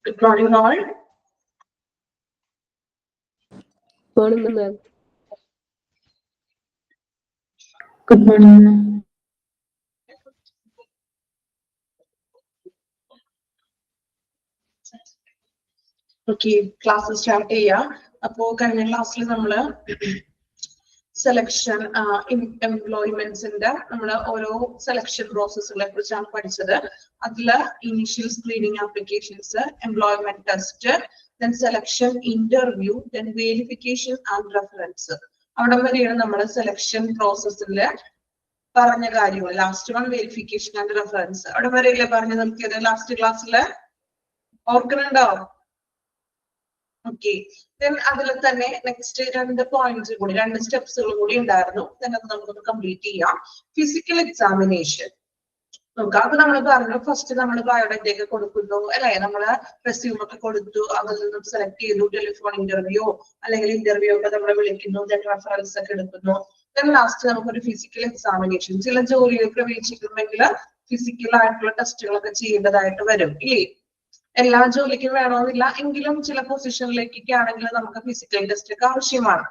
Good morning, all. Morning, ma'am. Good morning, ma'am. Okay, class start ചെയ്യാം. അപ്പോൾ കഴിഞ്ഞ ക്ലാസ്സിൽ നമ്മള് സെലക്ഷൻ എംപ്ലോയ്മെന്റ്സിന്റെ നമ്മള് ഓരോ സെലക്ഷൻ പ്രോസസ്സുകളെ കുറിച്ചാണ് പഠിച്ചത്. അതില് initial screening applications, employment test, then selection interview, then verification and reference. അവിടെ വരെയാണ് നമ്മുടെ സെലക്ഷൻ പ്രോസസ്സില് പറഞ്ഞ കാര്യങ്ങൾ. Last one verification and reference. അവിടെ വരെയല്ലേ പറഞ്ഞത് നമുക്ക് ലാസ്റ്റ് ക്ലാസ്സില്? ഓർക്കുന്നുണ്ടോ? ഓക്കെ, അതിൽ തന്നെ നെക്സ്റ്റ് രണ്ട് പോയിന്റ്സ് കൂടി, രണ്ട് സ്റ്റെപ്സുകൾ കൂടി ഉണ്ടായിരുന്നു. അത് നമുക്കൊന്ന് കംപ്ലീറ്റ് ചെയ്യാം. ഫിസിക്കൽ എക്സാമിനേഷൻ നോക്കാം. അപ്പൊ നമ്മൾ പറഞ്ഞു, ഫസ്റ്റ് നമ്മൾ ബയോഡേറ്റ ഒക്കെ കൊടുക്കുന്നു അല്ലെ, നമ്മള് റെസ്യൂം ഒക്കെ കൊടുത്തു, അതിൽ നിന്നും സെലക്ട് ചെയ്തു, ടെലിഫോൺ ഇന്റർവ്യൂ അല്ലെങ്കിൽ ഇന്റർവ്യൂ ഒക്കെ നമ്മൾ വിളിക്കുന്നു, റെഫറൻസ് ഒക്കെ എടുക്കുന്നു. ലാസ്റ്റ് നമുക്കൊരു ഫിസിക്കൽ എക്സാമിനേഷൻ. ചില ജോലിയിൽ പ്രവേശിക്കുന്നെങ്കിൽ ഫിസിക്കൽ ആയിട്ടുള്ള ടെസ്റ്റുകളൊക്കെ ചെയ്യേണ്ടതായിട്ട് വരും ഇല്ലേ? എല്ലാ ജോലിക്കും വേണമെന്നില്ല, എങ്കിലും ചില പൊസിഷനിലേക്കൊക്കെ ആണെങ്കിൽ നമുക്ക് ഫിസിക്കൽ ടെസ്റ്റ് ഒക്കെ ആവശ്യമാണ്.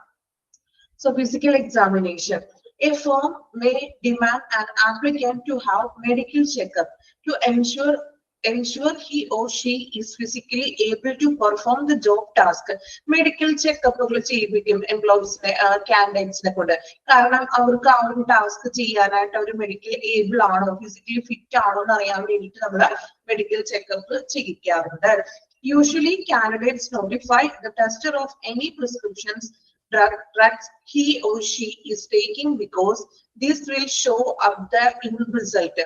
So physical examination. A firm may demand an applicant to have medical checkup to ensure he or she is physically able to perform the job task. Medical ചെക്കപ്പുകൾ ചെയ്യിപ്പിക്കും എംപ്ലോയീസിനെ, കാൻഡിഡേറ്റ്സിനെ കൊണ്ട്. കാരണം അവർക്ക് ആ ഒരു ടാസ്ക് ചെയ്യാനായിട്ട് അവർ മെഡിക്കൽ ഏബിൾ ആണോ, ഫിസിക്കലി ഫിറ്റ് ആണോ എന്ന് അറിയാൻ വേണ്ടിയിട്ട് നമ്മൾ മെഡിക്കൽ ചെക്കപ്പ് ചെയ്യിക്കാറുണ്ട്. Usually candidates notify the tester of any prescriptions drugs he or she is taking because this will show up the end result.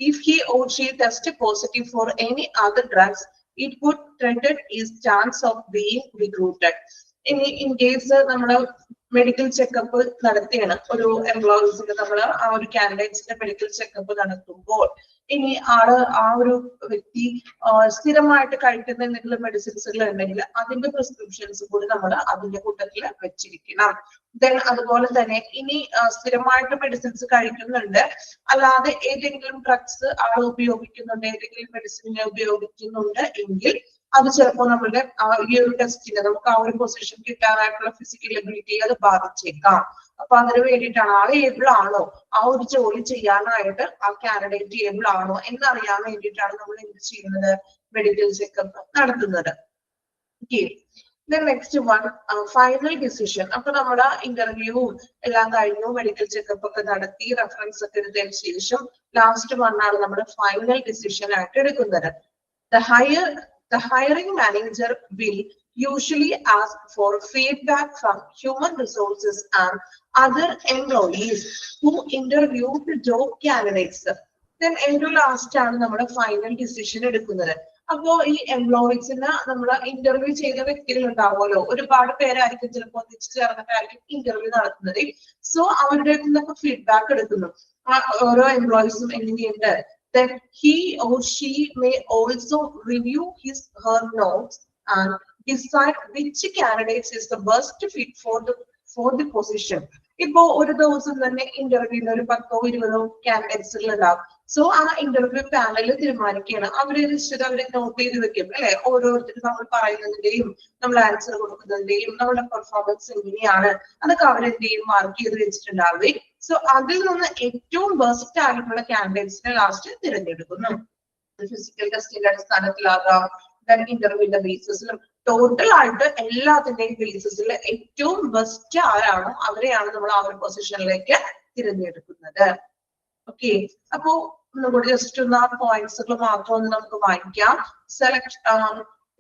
If he or she tested positive for any other drugs, it would threaten his chance of being recruited. In case നമ്മള് medical checkup നടത്തിയാണ് ഒരു എംപ്ലോയീസിന്, നമ്മൾ ആ ഒരു കാൻഡിഡേറ്റ്സിന്റെ medical checkup നടത്തുമ്പോൾ ഇനി ആ ഒരു വ്യക്തി സ്ഥിരമായിട്ട് കഴിക്കുന്ന എന്തെങ്കിലും മെഡിസിൻസുകൾ ഉണ്ടെങ്കിൽ അതിന്റെ പ്രിസ്ക്രിപ്ഷൻസ് കൂടി നമ്മൾ അതിന്റെ കൂട്ടത്തിൽ വെച്ചിരിക്കണം. ദെൻ അതുപോലെ തന്നെ ഇനി സ്ഥിരമായിട്ട് മെഡിസിൻസ് കഴിക്കുന്നുണ്ട്, അല്ലാതെ ഏതെങ്കിലും ഡ്രഗ്സ് ആൾ ഉപയോഗിക്കുന്നുണ്ട്, ഏതെങ്കിലും മെഡിസിനെ ഉപയോഗിക്കുന്നുണ്ട് എങ്കിൽ അത് ചിലപ്പോൾ നമ്മളുടെ ഈ ഒരു ടെസ്റ്റിന് നമുക്ക് ആ ഒരു പൊസിഷൻ കിട്ടാനായിട്ടുള്ള ഫിസിക്കൽ എബിലിറ്റി അത് ബാധിച്ചേക്കാം. അപ്പൊ അതിന് വേണ്ടിയിട്ടാണ് ആൾ ഏബിൾ ആണോ, ആ ഒരു ജോലി ചെയ്യാനായിട്ട് ആ കാൻഡിഡേറ്റ് ഏബിൾ ആണോ എന്നറിയാൻ വേണ്ടിയിട്ടാണ് നമ്മൾ എന്ത് ചെയ്യുന്നത്, മെഡിക്കൽ ചെക്കപ്പ് നടത്തുന്നത്. Next one, final decision. അപ്പൊ നമ്മുടെ ഇന്റർവ്യൂവും എല്ലാം കഴിഞ്ഞു, മെഡിക്കൽ ചെക്കപ്പ് ഒക്കെ നടത്തി, റെഫറൻസ് ഒക്കെ എടുത്തതിന് ശേഷം ലാസ്റ്റ് വണ്ണാണ് നമ്മൾ ഫൈനൽ ഡിസിഷൻ ആയിട്ട് എടുക്കുന്നത്. The hiring manager will usually ask for feedback from human resources and other employees who interview the job candidates. Then end last ആണ് നമ്മുടെ ഫൈനൽ ഡിസിഷൻ എടുക്കുന്നത്. അപ്പോ ഈ എംപ്ലോയീസിന് നമ്മൾ ഇന്റർവ്യൂ ചെയ്ത വ്യക്തികൾ ഉണ്ടാവുമല്ലോ, ഒരുപാട് പേരായിരിക്കും ചിലപ്പോൾ ഒന്നിച്ച് ചേർന്നിട്ടായിരിക്കും ഇന്റർവ്യൂ നടത്തുന്നത്. സോ അവരുടെ നിന്നൊക്കെ ഫീഡ്ബാക്ക് എടുക്കുന്നു. ഓരോ എംപ്ലോയീസും എങ്ങനെയുണ്ട്. Then he or she may also review her notes and decide which candidates is the best fit for the position. ഇപ്പോ ഒരു ദിവസം തന്നെ ഇന്റർവ്യൂവിൽ ഒരു 10-20 കാൻഡിഡേറ്റ്സ് ഉണ്ടാവും. സോ ആ ഇന്റർവ്യൂ പാനൽ തീരുമാനിക്കുകയാണ്. അവരെ നോട്ട് ചെയ്ത് വെക്കും അല്ലെ, ഓരോരുത്തരും നമ്മൾ പറയുന്നതിന്റെയും നമ്മൾ ആൻസർ കൊടുക്കുന്നതിന്റെയും നമ്മുടെ പെർഫോമൻസ് എങ്ങനെയാണ് അതൊക്കെ അവരെന്ത് ചെയ്യും, മാർക്ക് ചെയ്ത് വെച്ചിട്ടുണ്ടാവുകയും സോ അതിൽ നിന്ന് ഏറ്റവും ബെസ്റ്റ് ആയിട്ടുള്ള കാൻഡിഡേറ്റ്സിനെ ലാസ്റ്റ് തിരഞ്ഞെടുക്കുന്നു. ഫിസിക്കൽ ടെസ്റ്റിന്റെ അടിസ്ഥാനത്തിലാകാം, ഇന്റർവ്യൂവിന്റെ ബേസിസിലും ടോട്ടൽ ആയിട്ട് എല്ലാത്തിന്റെയും ബേസിസിൽ ഏറ്റവും ബെസ്റ്റ് ആരാണോ അവരെയാണ് നമ്മൾ ആ ഒരു പൊസിഷനിലേക്ക് തിരഞ്ഞെടുക്കുന്നത്. ഓക്കെ, അപ്പോ ഒന്നുകൂടി ജസ്റ്റ് ഒന്ന് ആ പോയിന്റ്സുകൾ മാത്രം ഒന്ന് നമുക്ക് വായിക്കാം.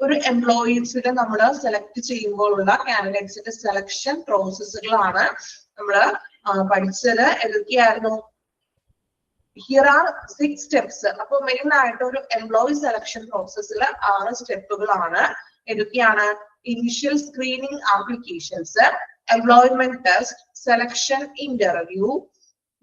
ഒരു എംപ്ലോയീസിനെ നമ്മൾ സെലക്ട് ചെയ്യുമ്പോഴുള്ള കാൻഡിഡേറ്റ്സിന്റെ സെലക്ഷൻ പ്രോസസ്സുകളാണ് നമ്മള് പഠിച്ചത്. ഏതൊക്കെയായിരുന്നു? Here are 6 steps. അപ്പൊ മെയിൻ ആയിട്ട് ഒരു എംപ്ലോയി സെലക്ഷൻ പ്രോസസ്സിൽ 6 സ്റ്റെപ്പുകളാണ്. ഏതൊക്കെയാണ്? Initial screening applications, employment test, selection interview,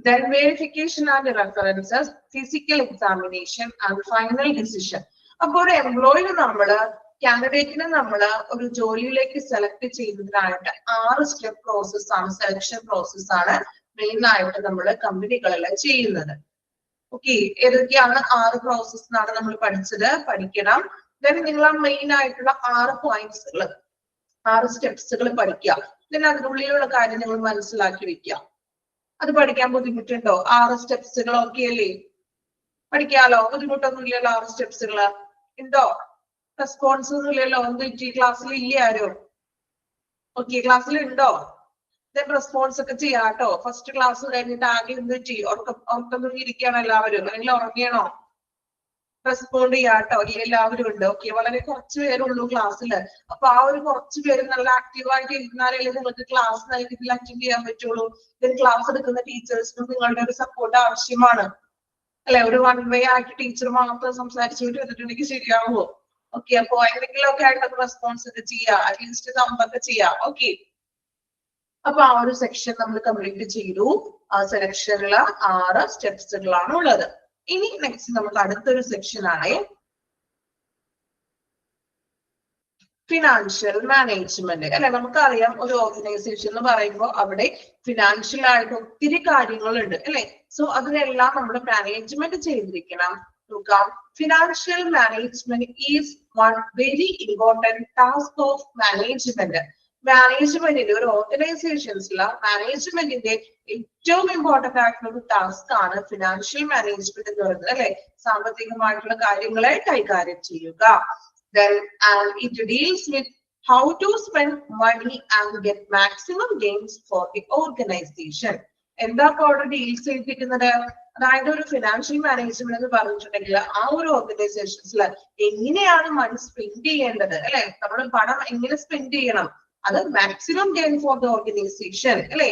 then verification and references, physical examination and final decision. അപ്പൊ ഒരു എംപ്ലോയിനെ നമ്മള് കാൻഡിഡേറ്റിനെ നമ്മൾ ഒരു ജോലിയിലേക്ക് സെലക്ട് ചെയ്യുന്നതിനായിട്ട് 6 സ്റ്റെപ്പ് പ്രോസസ് ആണ്, സെലക്ഷൻ പ്രോസസ് ആണ് മെയിൻ ആയിട്ട് നമ്മൾ കമ്പനികളെല്ലാം ചെയ്യുന്നത്. ഓക്കെ, ഏതൊക്കെയാണ് 6 പ്രോസസ് എന്നാണ് നമ്മൾ പഠിച്ചത്? പഠിക്കണം. ദെൻ നിങ്ങൾ ആ മെയിൻ ആയിട്ടുള്ള 6 പോയിന്റ്സുകൾ 6 സ്റ്റെപ്സുകൾ പഠിക്കുക. ദെൻ അതിനുള്ളിലുള്ള കാര്യം നിങ്ങൾ മനസ്സിലാക്കി വെക്കുക. അത് പഠിക്കാൻ ബുദ്ധിമുട്ടുണ്ടോ? 6 സ്റ്റെപ്സുകൾ ഓക്കെ അല്ലേ? പഠിക്കാലോ, ബുദ്ധിമുട്ടൊന്നും ഇല്ലല്ലോ? 6 സ്റ്റെപ്സുകൾ ഉണ്ടോ? റെസ്പോൺസ് ഒന്നും ഇല്ലല്ലോ? എന്ത് പറ്റി? ക്ലാസ്സിൽ ഇല്ലേ ആരും? ഓക്കെ, ക്ലാസ്സിൽ ഉണ്ടോ? ദെൻ റെസ്പോൺസ് ഒക്കെ ചെയ്യാം കേട്ടോ. ഫസ്റ്റ് ക്ലാസ് കഴിഞ്ഞിട്ട് ആകെ എന്ത് പറ്റി? ഉറക്കം ഇരിക്കുകയാണ് എല്ലാവരും, അല്ലെങ്കിൽ ഉറങ്ങിയാണോ? റെസ്പോണ്ട് ചെയ്യാട്ടോ. എല്ലാവരും ഉണ്ട്. ഓക്കെ, വളരെ കുറച്ച് പേരുള്ളൂ ക്ലാസ്സിൽ. അപ്പൊ ആ ഒരു കുറച്ച് പേര് നല്ല ആക്റ്റീവായിട്ട് ഇരുന്നാലല്ലേ നിങ്ങൾക്ക് ക്ലാസ് ഇതിൽ അറ്റൻഡ് ചെയ്യാൻ പറ്റുള്ളൂ. ദെൻ ക്ലാസ് എടുക്കുന്ന ടീച്ചേഴ്സിനും നിങ്ങളുടെ ഒരു സപ്പോർട്ട് ആവശ്യമാണ് അല്ലെ? ഒരു വൺ വേ ആയിട്ട് ടീച്ചർ മാത്രം സംസാരിച്ചുകൊണ്ട് വന്നിട്ടുണ്ടെങ്കിൽ ശരിയാവുമോ? ഓക്കെ, അപ്പൊ എന്തെങ്കിലുമൊക്കെ ആയിട്ട് റെസ്പോൺസ് ഒക്കെ ചെയ്യാം, അറ്റ്ലീസ്റ്റ് നമ്പൊക്കെ ചെയ്യാം. ഓക്കെ, അപ്പൊ ആ ഒരു സെക്ഷൻ നമ്മൾ കംപ്ലീറ്റ് ചെയ്തു. ആ സെലക്ഷനിൽ 6 സ്റ്റെപ്സുകളാണ് ഉള്ളത്. ഇനി നെക്സ്റ്റ് നമുക്ക് അടുത്തൊരു സെക്ഷൻ ആണ് ഫിനാൻഷ്യൽ മാനേജ്മെന്റ് അല്ലെ? നമുക്കറിയാം ഒരു ഓർഗനൈസേഷൻ എന്ന് പറയുമ്പോൾ അവിടെ ഫിനാൻഷ്യൽ ആയിട്ട് ഒത്തിരി കാര്യങ്ങളുണ്ട് അല്ലെ? സോ അതിനെല്ലാം നമ്മൾ മാനേജ്മെന്റ് ചെയ്തിരിക്കണം. നോക്കാം, financial management is one very important task of management. മാനേജ്മെന്റിന്റെ ഒരു ഓർഗനൈസേഷൻസിലെ മാനേജ്മെന്റിന്റെ ഏറ്റവും ഇമ്പോർട്ടന്റ് ആയിട്ടുള്ള ഒരു ടാസ്ക് ആണ് ഫിനാൻഷ്യൽ മാനേജ്മെന്റ് എന്ന് പറയുന്നത് അല്ലെ? സാമ്പത്തികമായിട്ടുള്ള കാര്യങ്ങളെ കൈകാര്യം ചെയ്യുക. Then it deals with how to spend money and get maximum gains for the organization. എന്താ അവിടെ ഡീൽസ് ചെയ്തിരിക്കുന്നത്? അതായത് ഒരു ഫിനാൻഷ്യൽ മാനേജ്മെന്റ് എന്ന് പറഞ്ഞിട്ടുണ്ടെങ്കിൽ ആ ഒരു ഓർഗനൈസേഷൻസിൽ എങ്ങനെയാണ് മണി സ്പെൻഡ് ചെയ്യേണ്ടത് അല്ലെ? നമ്മൾ പണം എങ്ങനെ സ്പെൻഡ് ചെയ്യണം, അത് maximum gain for the organisation അല്ലെ?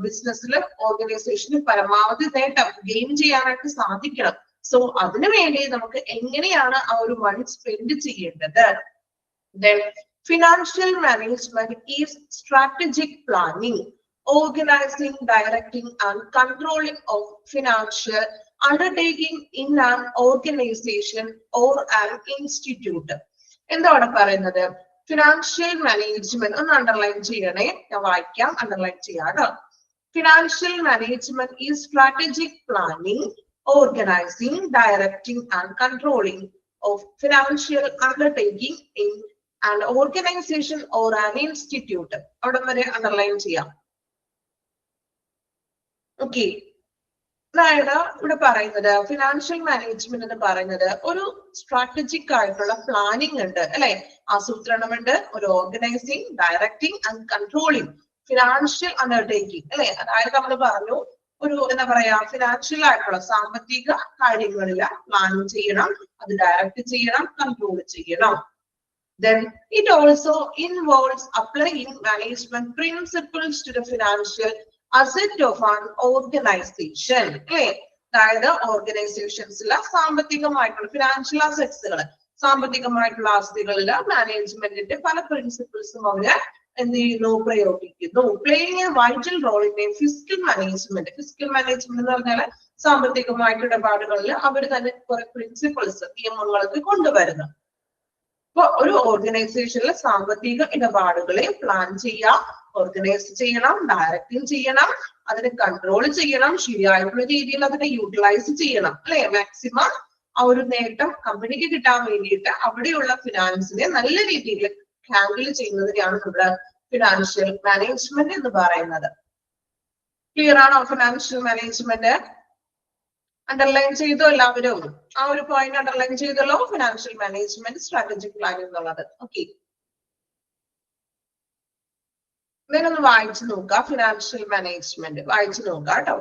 ബിസിനസ്സിൽ ഓർഗനൈസേഷന് പരമാവധി നേട്ടം ഗെയിൻ ചെയ്യാനായിട്ട് സാധിക്കണം. സോ അതിനു വേണ്ടി നമുക്ക് എങ്ങനെയാണ് ആ ഒരു മണി സ്പെൻഡ് ചെയ്യേണ്ടത്? Then financial management is strategic planning, organizing, directing and controlling of financial undertaking in an organization or an institute. എന്താണ് പറയുന്നത്? ഫിനാൻഷ്യൽ മാനേജ്മെന്റ് ഒന്ന് അണ്ടർലൈൻ ചെയ്യണേ, ഞാൻ വായിക്കാം, അണ്ടർലൈൻ ചെയ്യാം. Financial management is strategic planning, organizing, directing and controlling of financial undertaking in an organization or an institute. അവിടെ വരെ underline ചെയ്യാം. ഓക്കെ, അതായത് ഇവിടെ പറയുന്നത് ഫിനാൻഷ്യൽ മാനേജ്മെന്റ് എന്ന് പറയുന്നത് ഒരു സ്ട്രാറ്റജിക് ആയിട്ടുള്ള പ്ലാനിങ് ഉണ്ട് അല്ലെ? ആസൂത്രണമുണ്ട്, ഒരു organising, directing and controlling financial undertaking അല്ലെ? അതായത് നമ്മൾ പറഞ്ഞു ഒരു എന്താ പറയാ, ഫിനാൻഷ്യൽ ആയിട്ടുള്ള സാമ്പത്തിക കാര്യങ്ങളിൽ പ്ലാൻ ചെയ്യണം, അത് ഡയറക്റ്റ് ചെയ്യണം, കൺട്രോൾ ചെയ്യണം. Then it also involves applying management principles to the financial asset of an organization. അതായത് ഓർഗനൈസേഷൻസിലെ സാമ്പത്തികമായിട്ടുള്ള ഫിനാൻഷ്യൽ അസറ്റ്സുകൾ, സാമ്പത്തികമായിട്ടുള്ള ആസ്തികളിൽ മാനേജ്മെന്റിന്റെ പല പ്രിൻസിപ്പിൾസും അവര് എന്ത് ചെയ്യുന്നു? പ്രയോഗിക്കുന്നു. Playing a vital role in a fiscal management. Fiscal management എന്ന് പറഞ്ഞാൽ സാമ്പത്തികമായിട്ട് ഇടപാടുകളിൽ അവർ തന്നെ കുറെ പ്രിൻസിപ്പിൾസ്, നിയമങ്ങളൊക്കെ കൊണ്ടുവരുന്നു. അപ്പൊ ഒരു ഓർഗനൈസേഷനിലെ സാമ്പത്തിക ഇടപാടുകളെ പ്ലാൻ ചെയ്യാം, ഓർഗനൈസ് ചെയ്യണം, ഡയറക്റ്റിംഗ് ചെയ്യണം, അതിനെ കൺട്രോൾ ചെയ്യണം, ശരിയായിട്ടുള്ള രീതിയിൽ അതിനെ യൂട്ടിലൈസ് ചെയ്യണം അല്ലെ? മാക്സിമം ആ ഒരു നേട്ടം കമ്പനിക്ക് കിട്ടാൻ വേണ്ടിയിട്ട് അവിടെയുള്ള ഫിനാൻസിനെ നല്ല രീതിയിൽ ഹാൻഡിൽ ചെയ്യുന്നതിനെയാണ് നമ്മുടെ ഫിനാൻഷ്യൽ മാനേജ്മെന്റ് എന്ന് പറയുന്നത്. ക്ലിയർ ആണോ? ഫിനാൻഷ്യൽ മാനേജ്മെന്റ് അണ്ടർലൈൻ ചെയ്തോ എല്ലാവരും? ആ ഒരു പോയിന്റ് അണ്ടർലൈൻ ചെയ്തല്ലോ, ഫിനാൻഷ്യൽ മാനേജ്മെന്റ് സ്ട്രാറ്റജിക് പ്ലാനിംഗ് എന്നുള്ളത്. ഓക്കെ, ഇതൊന്ന് വായിച്ചു നോക്കാം. ഫിനാൻഷ്യൽ മാനേജ്മെന്റ് വായിച്ചു നോക്കാം കേട്ടോ.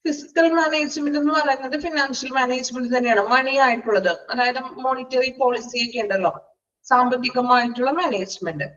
ഫിസിക്കൽ മാനേജ്മെന്റ് എന്ന് പറയുന്നത് ഫിനാൻഷ്യൽ മാനേജ്മെന്റ് തന്നെയാണ്, മണി ആയിട്ടുള്ളത്. അതായത് മോണിറ്ററി പോളിസി ഒക്കെ ഉണ്ടല്ലോ, സാമ്പത്തികമായിട്ടുള്ള management.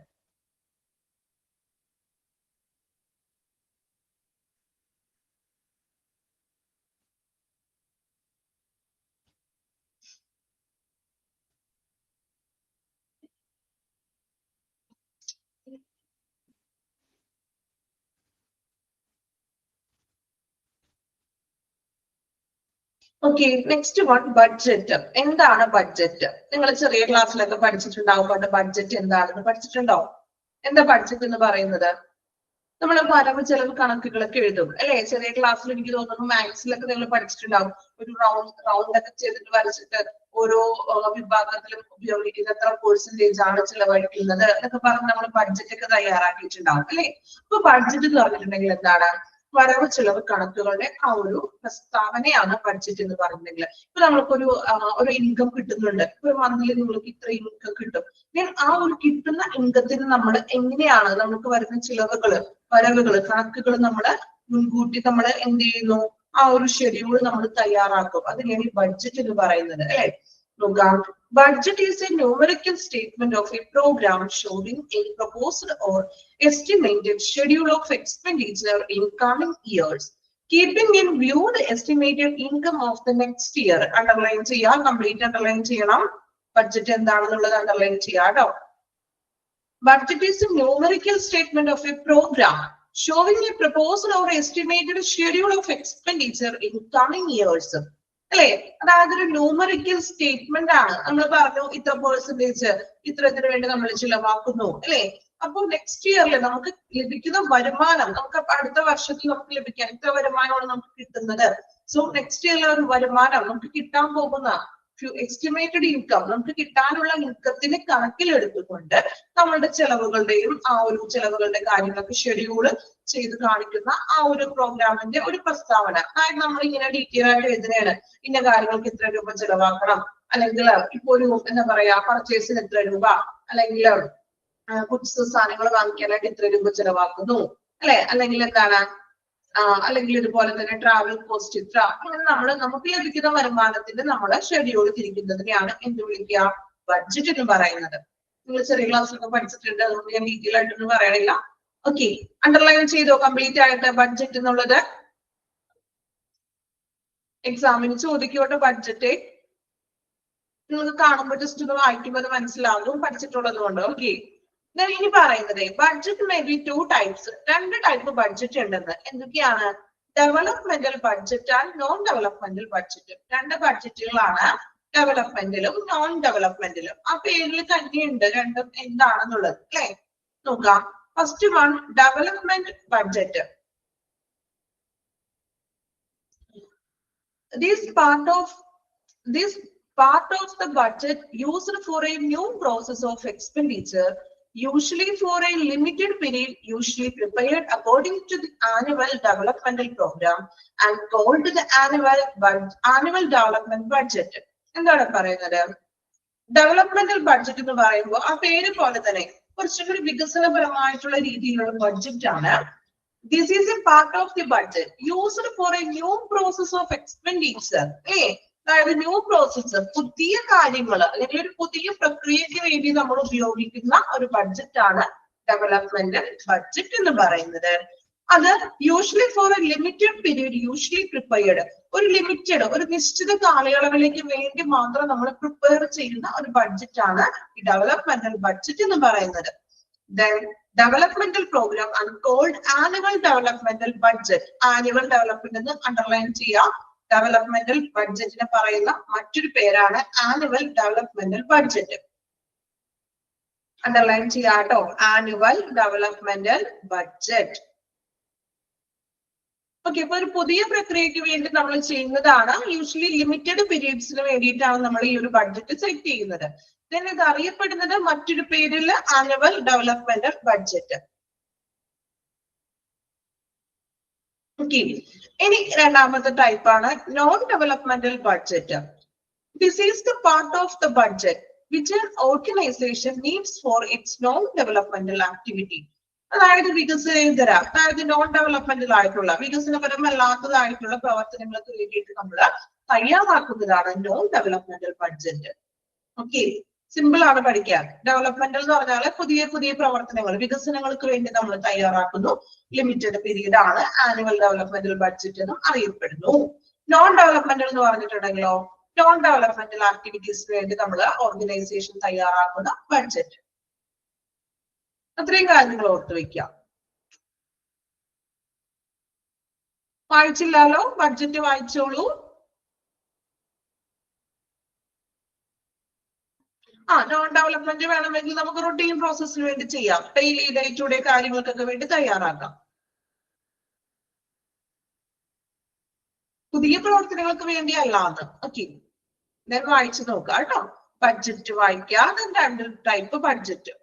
Okay, next one budget. എന്താണ് ബഡ്ജറ്റ്? നിങ്ങൾ ചെറിയ ക്ലാസ്സിലൊക്കെ പഠിച്ചിട്ടുണ്ടാവും. ബഡ്ജറ്റ് എന്താണെന്ന് പഠിച്ചിട്ടുണ്ടോ? എന്താ ബഡ്ജറ്റ് എന്ന് പറയുന്നത്? നമ്മൾ വരവ് ചെലവ് കണക്കുകളൊക്കെ എഴുതും അല്ലെ? ചെറിയ ക്ലാസ്സിൽ എനിക്ക് തോന്നുന്നു മാത്സിലൊക്കെ നിങ്ങൾ പഠിച്ചിട്ടുണ്ടാവും. ഒരു റൗണ്ട് ഒക്കെ ചെയ്തിട്ട് വരച്ചിട്ട് ഓരോ വിഭാഗത്തിലും ഉപയോഗിക്കുന്ന എത്ര പെർസെന്റേജ് ആണ് ചിലവഴിക്കുന്നത് എന്നൊക്കെ പറഞ്ഞ് നമ്മൾ ബഡ്ജറ്റ് ഒക്കെ തയ്യാറാക്കിയിട്ടുണ്ടാവും അല്ലെ? അപ്പൊ ബഡ്ജറ്റ് എന്ന് പറഞ്ഞിട്ടുണ്ടെങ്കിൽ എന്താണ്? വരവ് ചെലവ് കണക്കുകളുടെ ആ ഒരു പ്രസ്താവനയാണ് ബഡ്ജറ്റ് എന്ന് പറഞ്ഞിട്ടുണ്ടെങ്കിൽ. ഇപ്പൊ നമ്മൾക്കൊരു ഒരു ഇൻകം കിട്ടുന്നുണ്ട്. ഒരു മന്ത്ലി നിങ്ങൾക്ക് ഇത്ര ഇൻകം കിട്ടും. ആ ഒരു കിട്ടുന്ന ഇൻകത്തിന് നമ്മൾ എങ്ങനെയാണ് നമുക്ക് വരുന്ന ചിലവുകള്, വരവുകള്, കണക്കുകൾ നമ്മൾ മുൻകൂട്ടി നമ്മൾ എന്ത് ചെയ്യുന്നു? ആ ഒരു ഷെഡ്യൂൾ നമ്മൾ തയ്യാറാക്കും. അതിനെയാണ് ഈ ബഡ്ജറ്റ് എന്ന് പറയുന്നത് അല്ലെ? നോക്കാം. Budget is a numerical statement of a program showing a proposed or estimated schedule of expenditure in coming years, keeping in view the estimated income of the next year. Underline ചെയ്യാം, complete underline ചെയ്യണം. Budget എന്താണെന്നുള്ളത് underline ചെയ്യാം കേട്ടോ. Budget is a numerical statement of a program showing a proposed or estimated schedule of expenditure in coming years. അല്ലെ? അതായത് ഒരു numerical statement ആണ്. നമ്മൾ പറഞ്ഞു ഇത്ര പെർസെന്റേജ് ഇത്രത്തിന് വേണ്ടി നമ്മൾ ചിലവാക്കുന്നു അല്ലെ? അപ്പൊ നെക്സ്റ്റ് ഇയറിൽ നമുക്ക് ലഭിക്കുന്ന വരുമാനം, നമുക്ക് അടുത്ത വർഷത്തിൽ നമുക്ക് ലഭിക്കാൻ ഇത്ര വരുമാനമാണ് നമുക്ക് കിട്ടുന്നത്. സോ നെക്സ്റ്റ് ഇയറിലെ ഒരു വരുമാനം നമുക്ക് കിട്ടാൻ പോകുന്ന എസ്റ്റിമേറ്റഡ് ഇൻകം, നമുക്ക് കിട്ടാനുള്ള ഇൻകത്തിന് കണക്കിലെടുത്തുകൊണ്ട് നമ്മളുടെ ചെലവുകളുടെയും ആ ഒരു ചെലവുകളുടെ കാര്യങ്ങളൊക്കെ ഷെഡ്യൂള് ചെയ്ത് കാണിക്കുന്ന ആ ഒരു പ്രോഗ്രാമിന്റെ ഒരു പ്രസ്താവന. അതായത് നമ്മൾ ഇങ്ങനെ ഡീറ്റെയിൽ ആയിട്ട് എഴുതുന്നതാണ്. ഇന്ന കാര്യങ്ങൾക്ക് ഇത്ര രൂപ ചെലവാക്കണം, അല്ലെങ്കിൽ ഇപ്പൊ ഒരു എന്താ പറയാ പർച്ചേസിന് ഇത്ര രൂപ, അല്ലെങ്കിൽ ഗുഡ്സ് സാധനങ്ങൾ വാങ്ങിക്കാനായിട്ട് ഇത്ര രൂപ ചെലവാക്കുന്നു അല്ലെ? അല്ലെങ്കിൽ എന്താണ് അല്ലെങ്കിൽ ഇതുപോലെ തന്നെ ട്രാവൽ കോസ്റ്റ് ഇത്ര. അങ്ങനെ നമുക്ക് ലഭിക്കുന്ന വരുമാനത്തിന്റെ നമ്മള് ഷെഡ്യൂൾ തിരിക്കുന്നതിനെയാണ് എന്ത് വിളിക്കുക? ബഡ്ജറ്റ് എന്ന് പറയുന്നത്. നിങ്ങൾ ചെറിയ ക്ലാസ്സിലൊക്കെ പഠിച്ചിട്ടുണ്ട്, അതുകൊണ്ട് ഞാൻ ഡീറ്റെയിൽ ആയിട്ടൊന്നും പറയണില്ല. ഓക്കെ, അണ്ടർലൈൻ ചെയ്തോ കംപ്ലീറ്റ് ആയിട്ട് ബഡ്ജറ്റ് എന്നുള്ളത്? എക്സാമിന് ചോദിക്കോട്ടെ ബഡ്ജറ്റ്. നിങ്ങൾക്ക് കാണുമ്പോൾ ജസ്റ്റ് ഒന്ന് വായിക്കുമ്പോൾ അത് മനസ്സിലാകും പഠിച്ചിട്ടുള്ളത് കൊണ്ട്. ഓക്കെ, ഇനി പറയുന്നത് budget may be two types. രണ്ട് ടൈപ്പ് ബഡ്ജറ്റ് ഉണ്ടെന്ന്. എന്തൊക്കെയാണ്? Developmental budget and non developmental budget. രണ്ട് ബഡ്ജറ്റുകളാണ്, ഡെവലപ്മെന്റിലും നോൺ ഡെവലപ്മെന്റിലും. ആ പേരിൽ തന്നെയുണ്ട് രണ്ടും എന്താണെന്നുള്ളത് അല്ലെ? നോക്കാം. First one, development budget. This part of the budget used for a new process of expenditure, usually for a limited period, usually prepared according to the annual developmental program and called the annual development budget. എന്താണ് പറയുന്നത്? Developmental budget എന്ന് പറയുമ്പോൾ ആ പേര് പോലെ തന്നെ കുറച്ചുകൂടി വികസനപരമായിട്ടുള്ള രീതിയിലുള്ള ബഡ്ജറ്റ് ആണ്. This is a part of the budget used for a new process of expenditure. അതായത് ന്യൂ പ്രോസസ്, പുതിയ കാര്യങ്ങൾ അല്ലെങ്കിൽ ഒരു പുതിയ പ്രക്രിയയ്ക്ക് വേണ്ടി നമ്മൾ ഉപയോഗിക്കുന്ന ഒരു ബഡ്ജറ്റ് ആണ് ഡെവലപ്മെന്റൽ ബഡ്ജറ്റ് എന്ന് പറയുന്നത്. അത് usually for a limited period, usually prepared, ഒരു ലിമിറ്റഡ് ഒരു നിശ്ചിത കാലയളവിലേക്ക് വേണ്ടി മാത്രം നമ്മൾ പ്രിപ്പയർ ചെയ്യുന്ന ഒരു ബഡ്ജറ്റ് ആണ് ഈ ഡെവലപ്മെന്റൽ ബഡ്ജറ്റ് എന്ന് പറയുന്നത്. Then developmental program and called annual developmental budget. Annual development എന്ന് അണ്ടർലൈൻ ചെയ്യാം. ഡെവലപ്മെന്റൽ ബഡ്ജറ്റിനെ പറയുന്ന മറ്റൊരു പേരാണ് ആനുവൽ ഡെവലപ്മെന്റൽ ബഡ്ജറ്റ്. അണ്ടർലൈൻ ചെയ്യാട്ടോ, ആനുവൽ ഡെവലപ്മെന്റൽ ബഡ്ജറ്റ്. ഓക്കെ, ഇപ്പൊ ഒരു പുതിയ പ്രക്രിയക്ക് വേണ്ടി നമ്മൾ ചെയ്യുന്നതാണ്. യൂഷ്വലി ലിമിറ്റഡ് പീരീഡ്സിന് വേണ്ടിയിട്ടാണ് നമ്മൾ ഈ ഒരു ബഡ്ജറ്റ് സെറ്റ് ചെയ്യുന്നത്. ഇത് അറിയപ്പെടുന്നത് മറ്റൊരു പേരിൽ ആനുവൽ ഡെവലപ്മെന്റൽ ബഡ്ജറ്റ്. ഓക്കെ, ഇനി രണ്ടാമത്തെ ടൈപ്പ് ആണ് non developmental budget. This is the part of the budget which an organization needs for its non developmental activity. അതായത് വികസനേതര, അതായത് നോൺ ഡെവലപ്മെന്റൽ ആയിട്ടുള്ള വികസനപരമല്ലാത്തതായിട്ടുള്ള പ്രവർത്തനങ്ങൾക്ക് വേണ്ടിയിട്ട് നമ്മൾ തയ്യാറാക്കുന്നതാണ് non developmental budget. Okay, simple ആണ് പഠിക്കാൻ. ഡെവലപ്മെന്റൽ എന്ന് പറഞ്ഞാൽ പുതിയ പുതിയ പ്രവർത്തനങ്ങൾ, വികസനങ്ങൾക്ക് വേണ്ടി നമ്മൾ തയ്യാറാക്കുന്നു. ലിമിറ്റഡ് പീരീഡ് ആണ് ആനുവൽ ഡെവലപ്മെന്റൽ ബഡ്ജറ്റ് എന്നും അറിയപ്പെടുന്നു. നോൺ ഡെവലപ്മെന്റൽ എന്ന് പറഞ്ഞിട്ടുണ്ടെങ്കിലോ, നോൺ ഡെവലപ്മെന്റൽ ആക്ടിവിറ്റീസിന് വേണ്ടി നമ്മൾ ഓർഗനൈസേഷൻ തയ്യാറാക്കുന്ന ബഡ്ജറ്റ്. അത്രയും കാര്യങ്ങൾ ഓർത്തു വെക്കാം. വായിച്ചില്ലാലോ? ബഡ്ജറ്റ് വായിച്ചോളൂ. നോൺ ഡെവലപ്മെന്റ് വേണമെങ്കിൽ നമുക്ക് റൊട്ടീൻ പ്രോസസ്സിന് വേണ്ടി ചെയ്യാം, ഡെയിലി ഡേ ടു ഡേ കാര്യങ്ങൾക്കൊക്കെ വേണ്ടി തയ്യാറാക്കാം. പുതിയ പ്രവർത്തനങ്ങൾക്ക് വേണ്ടി അല്ലാന്ന്. ഓക്കെ, ഞാൻ വായിച്ചു നോക്കാം കേട്ടോ. ബഡ്ജറ്റ് വായിക്കാം. രണ്ട് ടൈപ്പ് ബഡ്ജറ്റ്.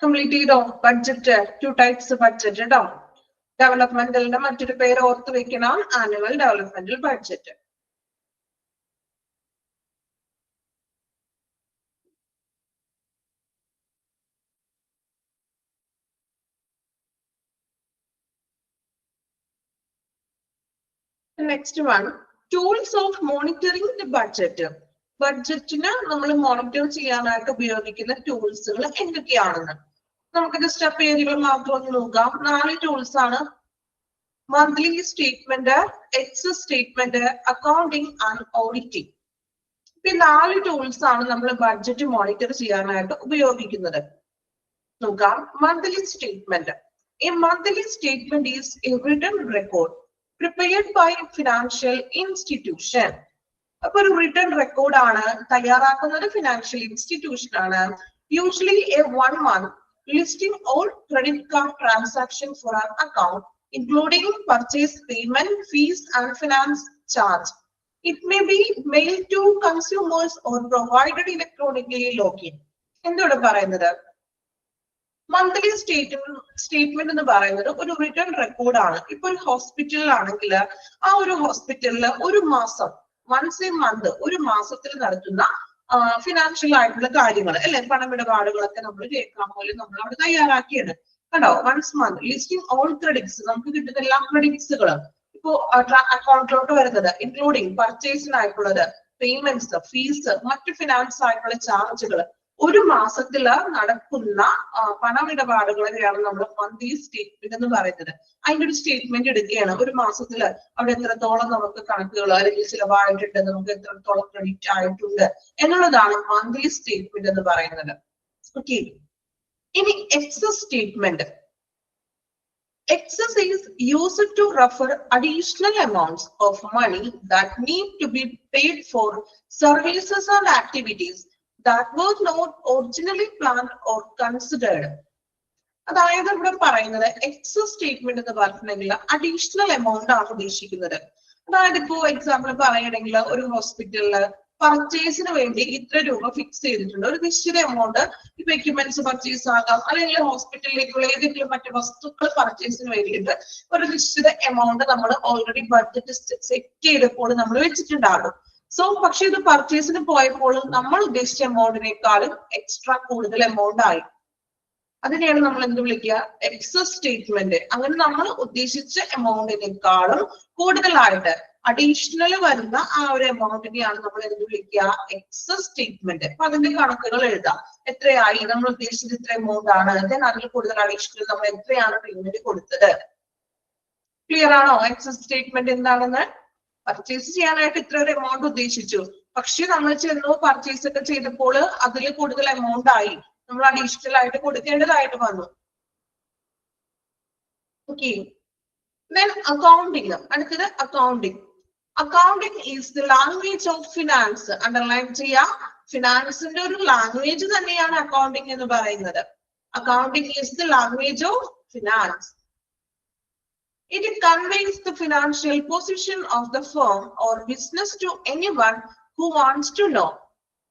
കംപ്ലീറ്റ് ചെയ്തോ ബഡ്ജറ്റ്? ടു ടൈപ്സ് ബഡ്ജറ്റ് കേട്ടോ. ഡെവലപ്മെന്റലിന്റെ മറ്റൊരു പേര് ഓർത്ത് വെക്കണം, ആനുവൽ ഡെവലപ്മെന്റൽ ബഡ്ജറ്റ്. Next one, tools of monitoring the budget. ബഡ്ജറ്റിന് നമ്മൾ മോണിറ്റർ ചെയ്യാനായിട്ട് ഉപയോഗിക്കുന്ന ടൂൾസുകൾ എന്തൊക്കെയാണെന്ന് നമുക്ക് ജസ്റ്റ് ആ പേരുകൾ മാത്രം ഒന്ന് നോക്കാം. 4 ടൂൾസ് ആണ്. Monthly statement, excess statement, accounting and auditing. ഈ 4 ടൂൾസ് ആണ് നമ്മൾ ബഡ്ജറ്റ് മോണിറ്റർ ചെയ്യാനായിട്ട് ഉപയോഗിക്കുന്നത്. നോക്കാം. Monthly statement. A monthly statement is a written record prepared by financial institution. അപ്പൊ ഒരു റിട്ടേൺ റെക്കോർഡ് ആണ് തയ്യാറാക്കുന്നത് ഫിനാൻഷ്യൽ ഇൻസ്റ്റിറ്റ്യൂഷൻ ആണ്. Usually A 1 month listing all credit card transactions for our account, including purchase, payment, fees and finance charge. It may be mailed to consumers or provided electronically login. എന്താണ് പറയുന്നത്? Monthly statement എന്ന് പറയുന്നത് ഒരു return record ആണ്. ഇപ്പൊ ഒരു ഹോസ്പിറ്റലിലാണെങ്കിൽ ആ ഒരു ഹോസ്പിറ്റലിൽ ഒരു മാസം, വൺസ് എ മന്ത്, ഒരു മാസത്തിൽ നടത്തുന്ന ഫിനാൻഷ്യൽ ആയിട്ടുള്ള കാര്യങ്ങൾ അല്ലെ, പണമിടപാടുകളൊക്കെ നമ്മൾ രേഖാമൂലം നമ്മൾ അവിടെ തയ്യാറാക്കിയത് കണ്ടോ. Once month listing all credits, നമുക്ക് കിട്ടുന്ന എല്ലാ ക്രെഡിറ്റ്സുകളും ഇപ്പോ അക്കൗണ്ടിലോട്ട് വരുന്നത്, ഇൻക്ലൂഡിങ് പർച്ചേസിനായിട്ടുള്ളത്, പേയ്മെന്റ്സ്, ഫീസ്, മറ്റു ഫിനാൻസ് ആയിട്ടുള്ള ചാർജുകൾ, ഒരു മാസത്തില് നടക്കുന്ന പണമിടപാടുകളെയാണ് നമ്മൾ മന്ത്ലി സ്റ്റേറ്റ്മെന്റ് എന്ന് പറയുന്നത്. അതിന്റെ ഒരു സ്റ്റേറ്റ്മെന്റ് എടുക്കുകയാണ്. ഒരു മാസത്തില് അവിടെ എത്രത്തോളം നമുക്ക് കണക്കുകൾ അല്ലെങ്കിൽ ചിലവായിട്ടുണ്ട്, നമുക്ക് എത്രത്തോളം ക്രെഡിറ്റ് ആയിട്ടുണ്ട് എന്നുള്ളതാണ് മന്ത്ലി സ്റ്റേറ്റ്മെന്റ് എന്ന് പറയുന്നത്. ഓക്കെ, ഇനി excess statement. Excess is used to refer additional amounts of money that need to be paid for services and activities that were not originally planned or considered. അതായത് ഇവിടെ പറയുന്നത് excess statement എന്ന് പറഞ്ഞിട്ടുണ്ടെങ്കിൽ additional amount ആണ് ഉദ്ദേശിക്കുന്നത്. അതായത് ഇപ്പോ example പറയുകയാണെങ്കിൽ ഒരു ഹോസ്പിറ്റലില് പർച്ചേസിന് വേണ്ടി ഇത്ര രൂപ ഫിക്സ് ചെയ്തിട്ടുണ്ട്. ഒരു നിശ്ചിത എമൗണ്ട്, ഇപ്പൊ എക്യുപ്മെന്റ്സ് പർച്ചേസ് ആകാം, അല്ലെങ്കിൽ ഹോസ്പിറ്റലിലേക്കുള്ള ഏതെങ്കിലും മറ്റു വസ്തുക്കൾ പർച്ചേസിന് വേണ്ടിയിട്ട് ഒരു നിശ്ചിത എമൗണ്ട് നമ്മൾ ഓൾറെഡി ബഡ്ജറ്റ് സെറ്റ് ചെയ്തപ്പോൾ നമ്മൾ വെച്ചിട്ടുണ്ടാകും. സോ പക്ഷെ ഇത് പർച്ചേസിന് പോയപ്പോൾ നമ്മൾ ഉദ്ദേശിച്ച എമൗണ്ടിനേക്കാളും എക്സ്ട്രാ കൂടുതൽ എമൗണ്ട് ആയി. അതിനെയാണ് നമ്മൾ എന്ത് വിളിക്കുക? Excess statement. അങ്ങനെ നമ്മൾ ഉദ്ദേശിച്ച എമൗണ്ടിനേക്കാളും കൂടുതലായിട്ട് അഡീഷണൽ വരുന്ന ആ ഒരു എമൗണ്ടിനെയാണ് നമ്മൾ എന്ത് വിളിക്കുക? Excess statement. അപ്പൊ അതിന്റെ കണക്കുകൾ എഴുതാം. എത്രയായി, നമ്മൾ ഉദ്ദേശിച്ചത് ഇത്ര എമൗണ്ട് ആണ്, അതിൽ കൂടുതൽ അഡീഷണൽ നമ്മൾ എത്രയാണ് പേയ്മെന്റ് കൊടുത്തത്. ക്ലിയർ ആണോ എക്സസ് സ്റ്റേറ്റ്മെന്റ് എന്താണെന്ന്? പർച്ചേസ് ചെയ്യാനായിട്ട് ഇത്ര ഒരു എമൗണ്ട് ഉദ്ദേശിച്ചു, പക്ഷെ നമ്മൾ ചെന്നു പർച്ചേസ് ഒക്കെ ചെയ്തപ്പോൾ അതിൽ കൂടുതൽ എമൗണ്ട് ആയി, നമ്മൾ അഡീഷണൽ ആയിട്ട് കൊടുക്കേണ്ടതായിട്ട് വന്നു. Okay, then accounting. അടുത്തത് accounting. Accounting is the language of finance. Underline ചെയ്യാം, ഫിനാൻസിന്റെ ഒരു ലാംഗ്വേജ് തന്നെയാണ് അക്കൗണ്ടിങ് എന്ന് പറയുന്നത്. Accounting is the language of finance. It conveys the financial position of the firm or business to anyone who wants to know.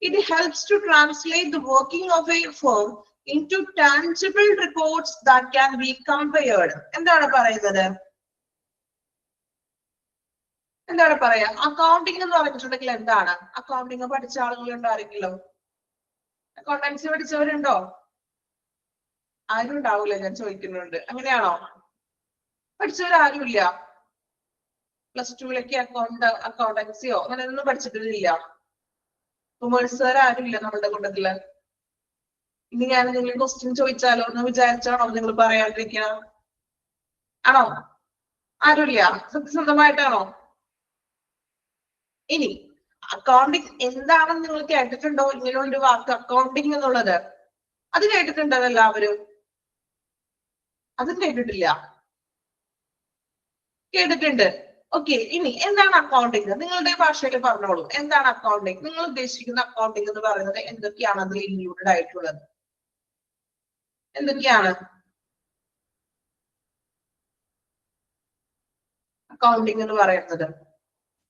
It helps to translate the working of a firm into tangible reports that can be compared. എന്താണ് പറയുന്നത്? എന്താണ് പറയാ? Accounting എന്ന് പറഞ്ഞിട്ടുണ്ടെങ്കിൽ എന്താണ്? Accounting പഠിച്ച ആളുകളുണ്ടോ ആരെങ്കിലും? Accountancy പഠിച്ചവരുണ്ടോ? ആരും ഉണ്ടാവൂല, ഞാൻ ചോദിക്കുന്നുണ്ട്. അങ്ങനെയാണോ? പഠിച്ചവരാരുമില്ല? പ്ലസ് ടുവിലേക്ക് അക്കൗണ്ടൻസിയോ അങ്ങനെ ഒന്നും പഠിച്ചിട്ടില്ല. കൊമേഴ്സുകാർ ആരുമില്ല നമ്മുടെ കൂട്ടത്തില്. ഇനി ഞാൻ എന്തെങ്കിലും ക്വസ്റ്റ്യൻ ചോദിച്ചാലോ എന്ന് വിചാരിച്ചാണോ നിങ്ങൾ പറയാണ്ടിരിക്കണം? ആണോ? ആരുമില്ല? സത്യസന്ധമായിട്ടാണോ? ഇനി അക്കൗണ്ടിങ് എന്താണെന്ന് നിങ്ങൾ കേട്ടിട്ടുണ്ടോ? ഇങ്ങനെ ഒരു വാക്ക് അക്കൗണ്ടിങ് എന്നുള്ളത് അത് കേട്ടിട്ടുണ്ടോ എല്ലാവരും? അതും കേട്ടിട്ടില്ല. കേട്ടിട്ടുണ്ട്. ഓക്കെ, ഇനി എന്താണ് അക്കൗണ്ടിങ്? നിങ്ങളുടെ ഭാഷയിൽ പറഞ്ഞോളൂ. എന്താണ് അക്കൗണ്ടിങ്? നിങ്ങൾ ഉദ്ദേശിക്കുന്ന അക്കൗണ്ടിങ് എന്ന് പറയുന്നത് എന്തൊക്കെയാണ് അതിൽ ഇൻക്ലൂഡഡ് ആയിട്ടുള്ളത്? എന്തൊക്കെയാണ് അക്കൗണ്ടിങ് എന്ന് പറയുന്നത്?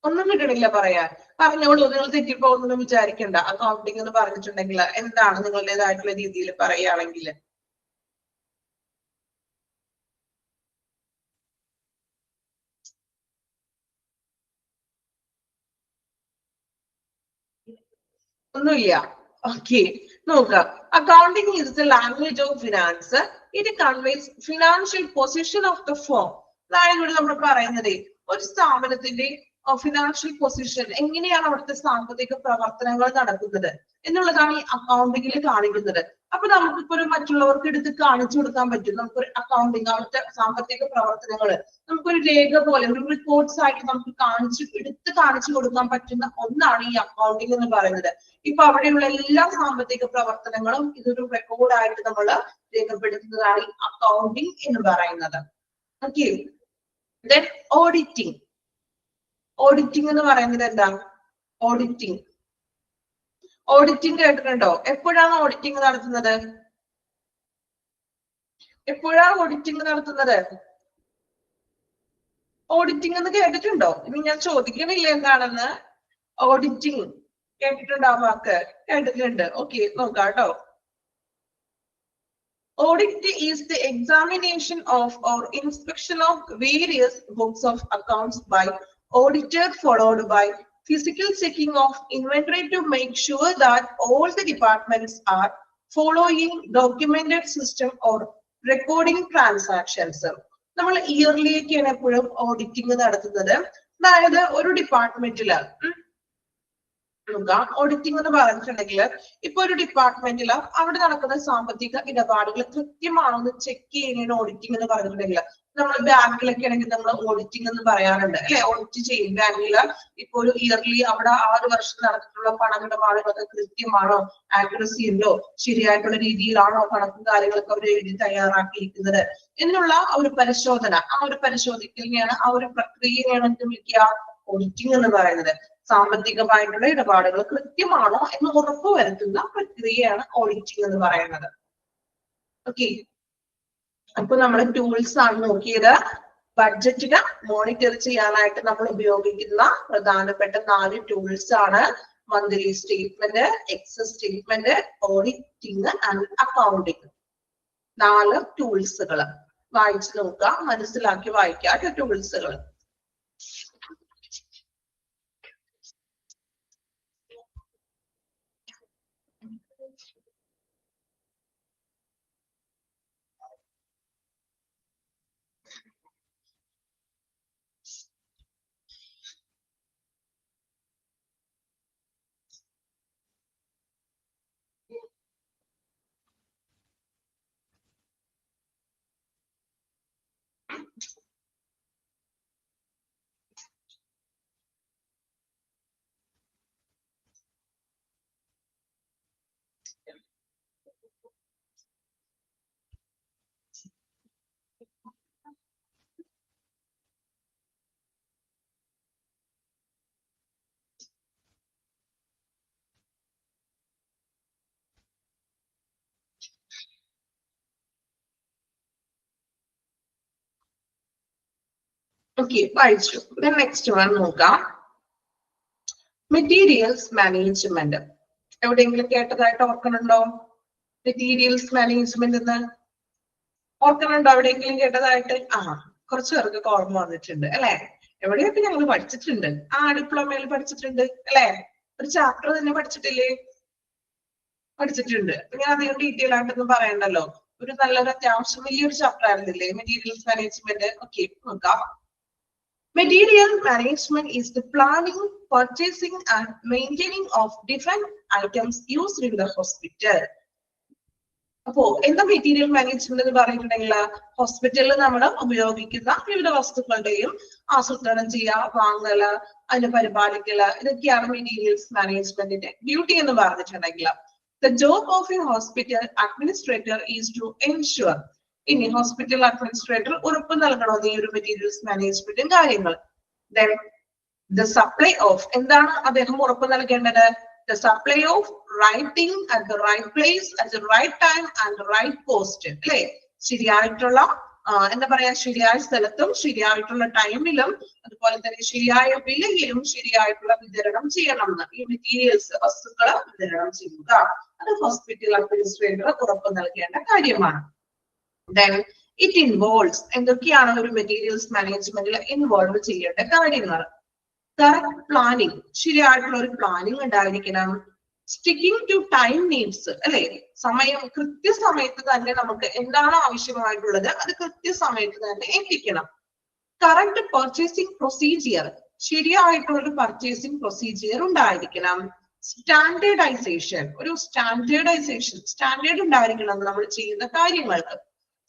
ഒന്നും കിട്ടണില്ല പറയാൻ. പറഞ്ഞോളൂ, നിങ്ങൾ തെറ്റിപ്പോകുന്നു വിചാരിക്കണ്ട. അക്കൗണ്ടിങ് എന്ന് പറഞ്ഞിട്ടുണ്ടെങ്കിൽ എന്താണ് നിങ്ങളുടേതായിട്ടുള്ള രീതിയിൽ പറയുകയാണെങ്കിൽ? ഒന്നുമില്ല. ഓക്കെ, നോക്കാം. Accounting is the language of finance. It conveys financial position of the firm. അതായത് ഇവിടെ നമ്മൾ പറയുന്നത് ഒരു സ്ഥാപനത്തിന്റെ ഫിനാൻഷ്യൽ പൊസിഷൻ, എങ്ങനെയാണ് അവിടുത്തെ സാമ്പത്തിക പ്രവർത്തനങ്ങൾ നടക്കുന്നത് എന്നുള്ളതാണ് ഈ അക്കൗണ്ടിങ്ങിൽ കാണിക്കുന്നത്. അപ്പൊ നമുക്കിപ്പോ ഒരു മറ്റുള്ളവർക്ക് എടുത്ത് കാണിച്ചു കൊടുക്കാൻ പറ്റും. നമുക്കൊരു അക്കൗണ്ടിങ്, അവിടുത്തെ സാമ്പത്തിക പ്രവർത്തനങ്ങള് നമുക്കൊരു രേഖ പോലെ, ഒരു റിപ്പോർട്ട്സ് ആയിട്ട് നമുക്ക് എടുത്ത് കാണിച്ചു കൊടുക്കാൻ പറ്റുന്ന ഒന്നാണ് ഈ അക്കൗണ്ടിങ് എന്ന് പറയുന്നത്. ഇപ്പൊ അവിടെയുള്ള എല്ലാ സാമ്പത്തിക പ്രവർത്തനങ്ങളും ഇതൊരു റെക്കോർഡായിട്ട് നമ്മൾ രേഖപ്പെടുത്തുന്നതാണ് ഈ അക്കൗണ്ടിങ് എന്ന് പറയുന്നത്. Okay, then auditing. ഓഡിറ്റിംഗ് എന്ന് പറയുന്നത് എന്താണ്? ഓഡിറ്റിംഗ് കേട്ടിട്ടുണ്ടോ? എപ്പോഴാണ് ഓഡിറ്റിംഗ് നടത്തുന്നത്? എപ്പോഴാണ് ഓഡിറ്റിംഗ് നടത്തുന്നത്? ഓഡിറ്റിംഗ് എന്ന് കേട്ടിട്ടുണ്ടോ? ഇനി ഞാൻ ചോദിക്കണില്ല എന്താണെന്ന്. ഓഡിറ്റിംഗ് കേട്ടിട്ടുണ്ടോ? ആ വാക്ക് കേട്ടിട്ടുണ്ട്. ഓക്കെ, നോക്കാം കേട്ടോ. Audit is the examination of or inspection of various books of accounts by auditor, followed by physical checking of inventory to make sure that all the departments are following documented system or recording transactions. നമ്മൾ ഇയർലിയൊക്കെയാണ് എപ്പോഴും auditing നടത്തുന്നത്. അതായത് ഒരു ഡിപ്പാർട്ട്മെന്റില് auditing എന്ന് പറഞ്ഞിട്ടുണ്ടെങ്കിൽ ഇപ്പൊ ഒരു ഡിപ്പാർട്ട്മെന്റില് അവിടെ നടക്കുന്ന സാമ്പത്തിക ഇടപാടുകൾ കൃത്യമാണോ എന്ന് ചെക്ക് ചെയ്യുന്നതിന് ഓഡിറ്റിംഗ് എന്ന് പറഞ്ഞിട്ടുണ്ടെങ്കിൽ, നമ്മൾ ബാങ്കിലൊക്കെ ആണെങ്കിൽ നമ്മൾ ഓഡിറ്റിംഗ് എന്ന് പറയാറുണ്ട് അല്ലെ? ഓഡിറ്റ് ചെയ്യും ബാങ്കില്. ഇപ്പൊ ഒരു ഇയർലി അവിടെ ആ ഒരു വർഷം നടത്തിയിട്ടുള്ള പണമിടപാടുകളൊക്കെ കൃത്യമാണോ, ആക്യുറസി ഉണ്ടോ, ശരിയായിട്ടുള്ള രീതിയിലാണോ കണക്കും കാര്യങ്ങളൊക്കെ അവർ എഴുതി തയ്യാറാക്കിയിരിക്കുന്നത് എന്നുള്ള ഒരു പരിശോധന, ആ ഒരു പരിശോധിക്കലിനെയാണ്, ആ ഒരു പ്രക്രിയയാണ് എന്ത് വിളിക്കുക? ഓഡിറ്റിംഗ് എന്ന് പറയുന്നത്. സാമ്പത്തികമായിട്ടുള്ള ഇടപാടുകൾ കൃത്യമാണോ എന്ന് ഉറപ്പുവരുത്തുന്ന പ്രക്രിയയാണ് ഓഡിറ്റിംഗ് എന്ന് പറയുന്നത്. ഓക്കെ, അപ്പൊ നമ്മുടെ ടൂൾസ് ആണ് നോക്കിയത്. ബഡ്ജറ്റിന് മോണിറ്റർ ചെയ്യാനായിട്ട് നമ്മൾ ഉപയോഗിക്കുന്ന പ്രധാനപ്പെട്ട 4 ടൂൾസ് ആണ് monthly statement, excess statement, auditing and accounting. 4 ടൂൾസുകൾ വായിച്ചു നോക്കാം, മനസ്സിലാക്കി വായിക്കാം ടൂൾസുകൾ. ഓക്കെ, വായിച്ചു. നെക്സ്റ്റ് വൺ നോക്കാം. Materials management. എവിടെയെങ്കിലും കേട്ടതായിട്ട് ഓർക്കണുണ്ടോ? മെറ്റീരിയൽസ് മാനേജ്മെന്റ് എന്ന് ഓർക്കണുണ്ടോ? എവിടെയെങ്കിലും കേട്ടതായിട്ട്? കുറച്ചു പേർക്കൊക്കെ ഓർമ്മ വന്നിട്ടുണ്ട് അല്ലെ? എവിടെയൊക്കെ ഞങ്ങൾ പഠിച്ചിട്ടുണ്ട്. ഡിപ്ലോമയിൽ പഠിച്ചിട്ടുണ്ട് അല്ലെ? ഒരു ചാപ്റ്റർ തന്നെ പഠിച്ചിട്ടില്ലേ? പഠിച്ചിട്ടുണ്ട്. ഞാൻ അധികം ഡീറ്റെയിൽ ആയിട്ടൊന്നും പറയണ്ടല്ലോ. ഒരു നല്ലൊരു അത്യാവശ്യം വലിയൊരു ചാപ്റ്റർ ആയിരുന്നില്ലേ മെറ്റീരിയൽസ് മാനേജ്മെന്റ്? ഓക്കെ, നോക്കാം. Material management is the planning, purchasing and maintaining of different items used in the hospital. അപ്പോ എന്താ മെറ്റീരിയൽ മാനേജ്മെന്റ് എന്ന് പറഞ്ഞിട്ടുണ്ടെങ്കിൽ ഹോസ്പിറ്റലിൽ നമ്മൾ ഉപയോഗിക്കുന്ന വിവിധ വസ്തുക്കളുടെയും ആസൂത്രണം ചെയ്യുക, വാങ്ങല്, അതിനെ പരിപാലിക്കല്, ഇതൊക്കെയാണ് മെറ്റീരിയൽസ് മാനേജ്മെന്റിന്റെ ഡ്യൂട്ടി എന്ന് പറഞ്ഞിട്ടുണ്ടെങ്കിൽ. The job of a hospital administrator is to ensure. ഇനി ഹോസ്പിറ്റൽ അഡ്മിനിസ്ട്രേറ്റർ ഉറപ്പ് നൽകണോ ഈ ഒരു മെറ്റീരിയൽസ് മാനേജ്മെന്റും കാര്യങ്ങൾ. Then the supply of, എന്താണ് അദ്ദേഹം ഉറപ്പ് നൽകേണ്ടത്? The supply of right thing at the right place at the right time and the right cost. അല്ലെ? ശരിയായിട്ടുള്ള എന്താ പറയാ, ശരിയായ സ്ഥലത്തും ശരിയായിട്ടുള്ള ടൈമിലും അതുപോലെ തന്നെ ശരിയായ വിലയിലും ശരിയായിട്ടുള്ള വിതരണം ചെയ്യണം എന്ന്. ഈ മെറ്റീരിയൽസ് വസ്തുക്കള് വിതരണം ചെയ്യുക, അത് ഹോസ്പിറ്റൽ അഡ്മിനിസ്ട്രേറ്റർ ഉറപ്പ് നൽകേണ്ട കാര്യമാണ്. Then it involves, എന്തൊക്കെയാണ് ഒരു മെറ്റീരിയൽസ് മാനേജ്മെന്റിൽ ഇൻവോൾവ് ചെയ്യേണ്ട കാര്യങ്ങൾ? കറക്റ്റ് പ്ലാനിങ്, ശരിയായിട്ടുള്ള ഒരു പ്ലാനിങ് ഉണ്ടായിരിക്കണം. സ്റ്റിക്കിംഗ് ടു ടൈം നീഡ്സ്, അല്ലെ? സമയം, കൃത്യസമയത്ത് തന്നെ നമുക്ക് എന്താണ് ആവശ്യമായിട്ടുള്ളത് അത് കൃത്യസമയത്ത് തന്നെ എത്തിക്കണം. കറക്റ്റ് പർച്ചേസിംഗ് പ്രൊസീജിയർ, ശരിയായിട്ടുള്ള ഒരു പർച്ചേസിംഗ് പ്രൊസീജിയർ ഉണ്ടായിരിക്കണം. സ്റ്റാൻഡേർഡൈസേഷൻ, ഒരു സ്റ്റാൻഡേർഡ് ഉണ്ടായിരിക്കണം നമ്മൾ ചെയ്യുന്ന കാര്യങ്ങൾക്ക്.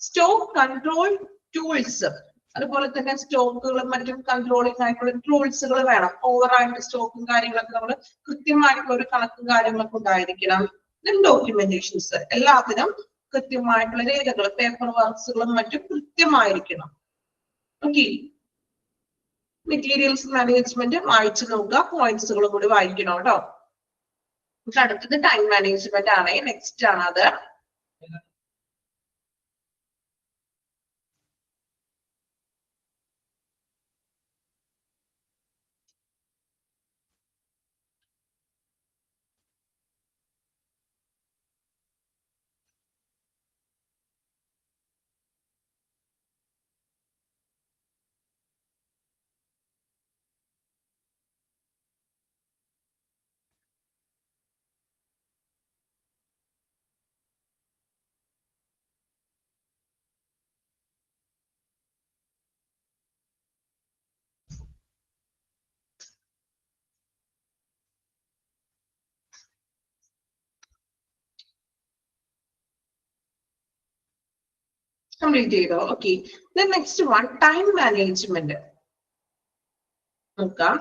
സ്റ്റോക്ക് കൺട്രോൾ ടൂൾസ്, അതുപോലെ തന്നെ സ്റ്റോക്കുകളും മറ്റും കൺട്രോളിംഗ് ആയിട്ടുള്ള ടൂൾസുകൾ വേണം. ഓവറായിട്ട് സ്റ്റോക്കും കാര്യങ്ങളൊക്കെ നമ്മൾ കൃത്യമായിട്ടുള്ള ഒരു കണക്കും കാര്യങ്ങളൊക്കെ ഉണ്ടായിരിക്കണം. ഡോക്യുമെന്റേഷൻസ്, എല്ലാത്തിനും കൃത്യമായിട്ടുള്ള രേഖകൾ, പേപ്പർ വർക്ക്സുകളും മറ്റും കൃത്യമായിരിക്കണം. ഓക്കെ, മെറ്റീരിയൽസ് മാനേജ്മെന്റ് വായിച്ചു നോക്കുക, പോയിന്റ്സുകളും കൂടി വായിക്കണം കേട്ടോ. അടുത്തത് ടൈം മാനേജ്മെന്റ് ആണ്, നെക്സ്റ്റ് ആണ് അത്. Complete ചെയ്തോ? Okay. Then next one, time management. നോക്കാം.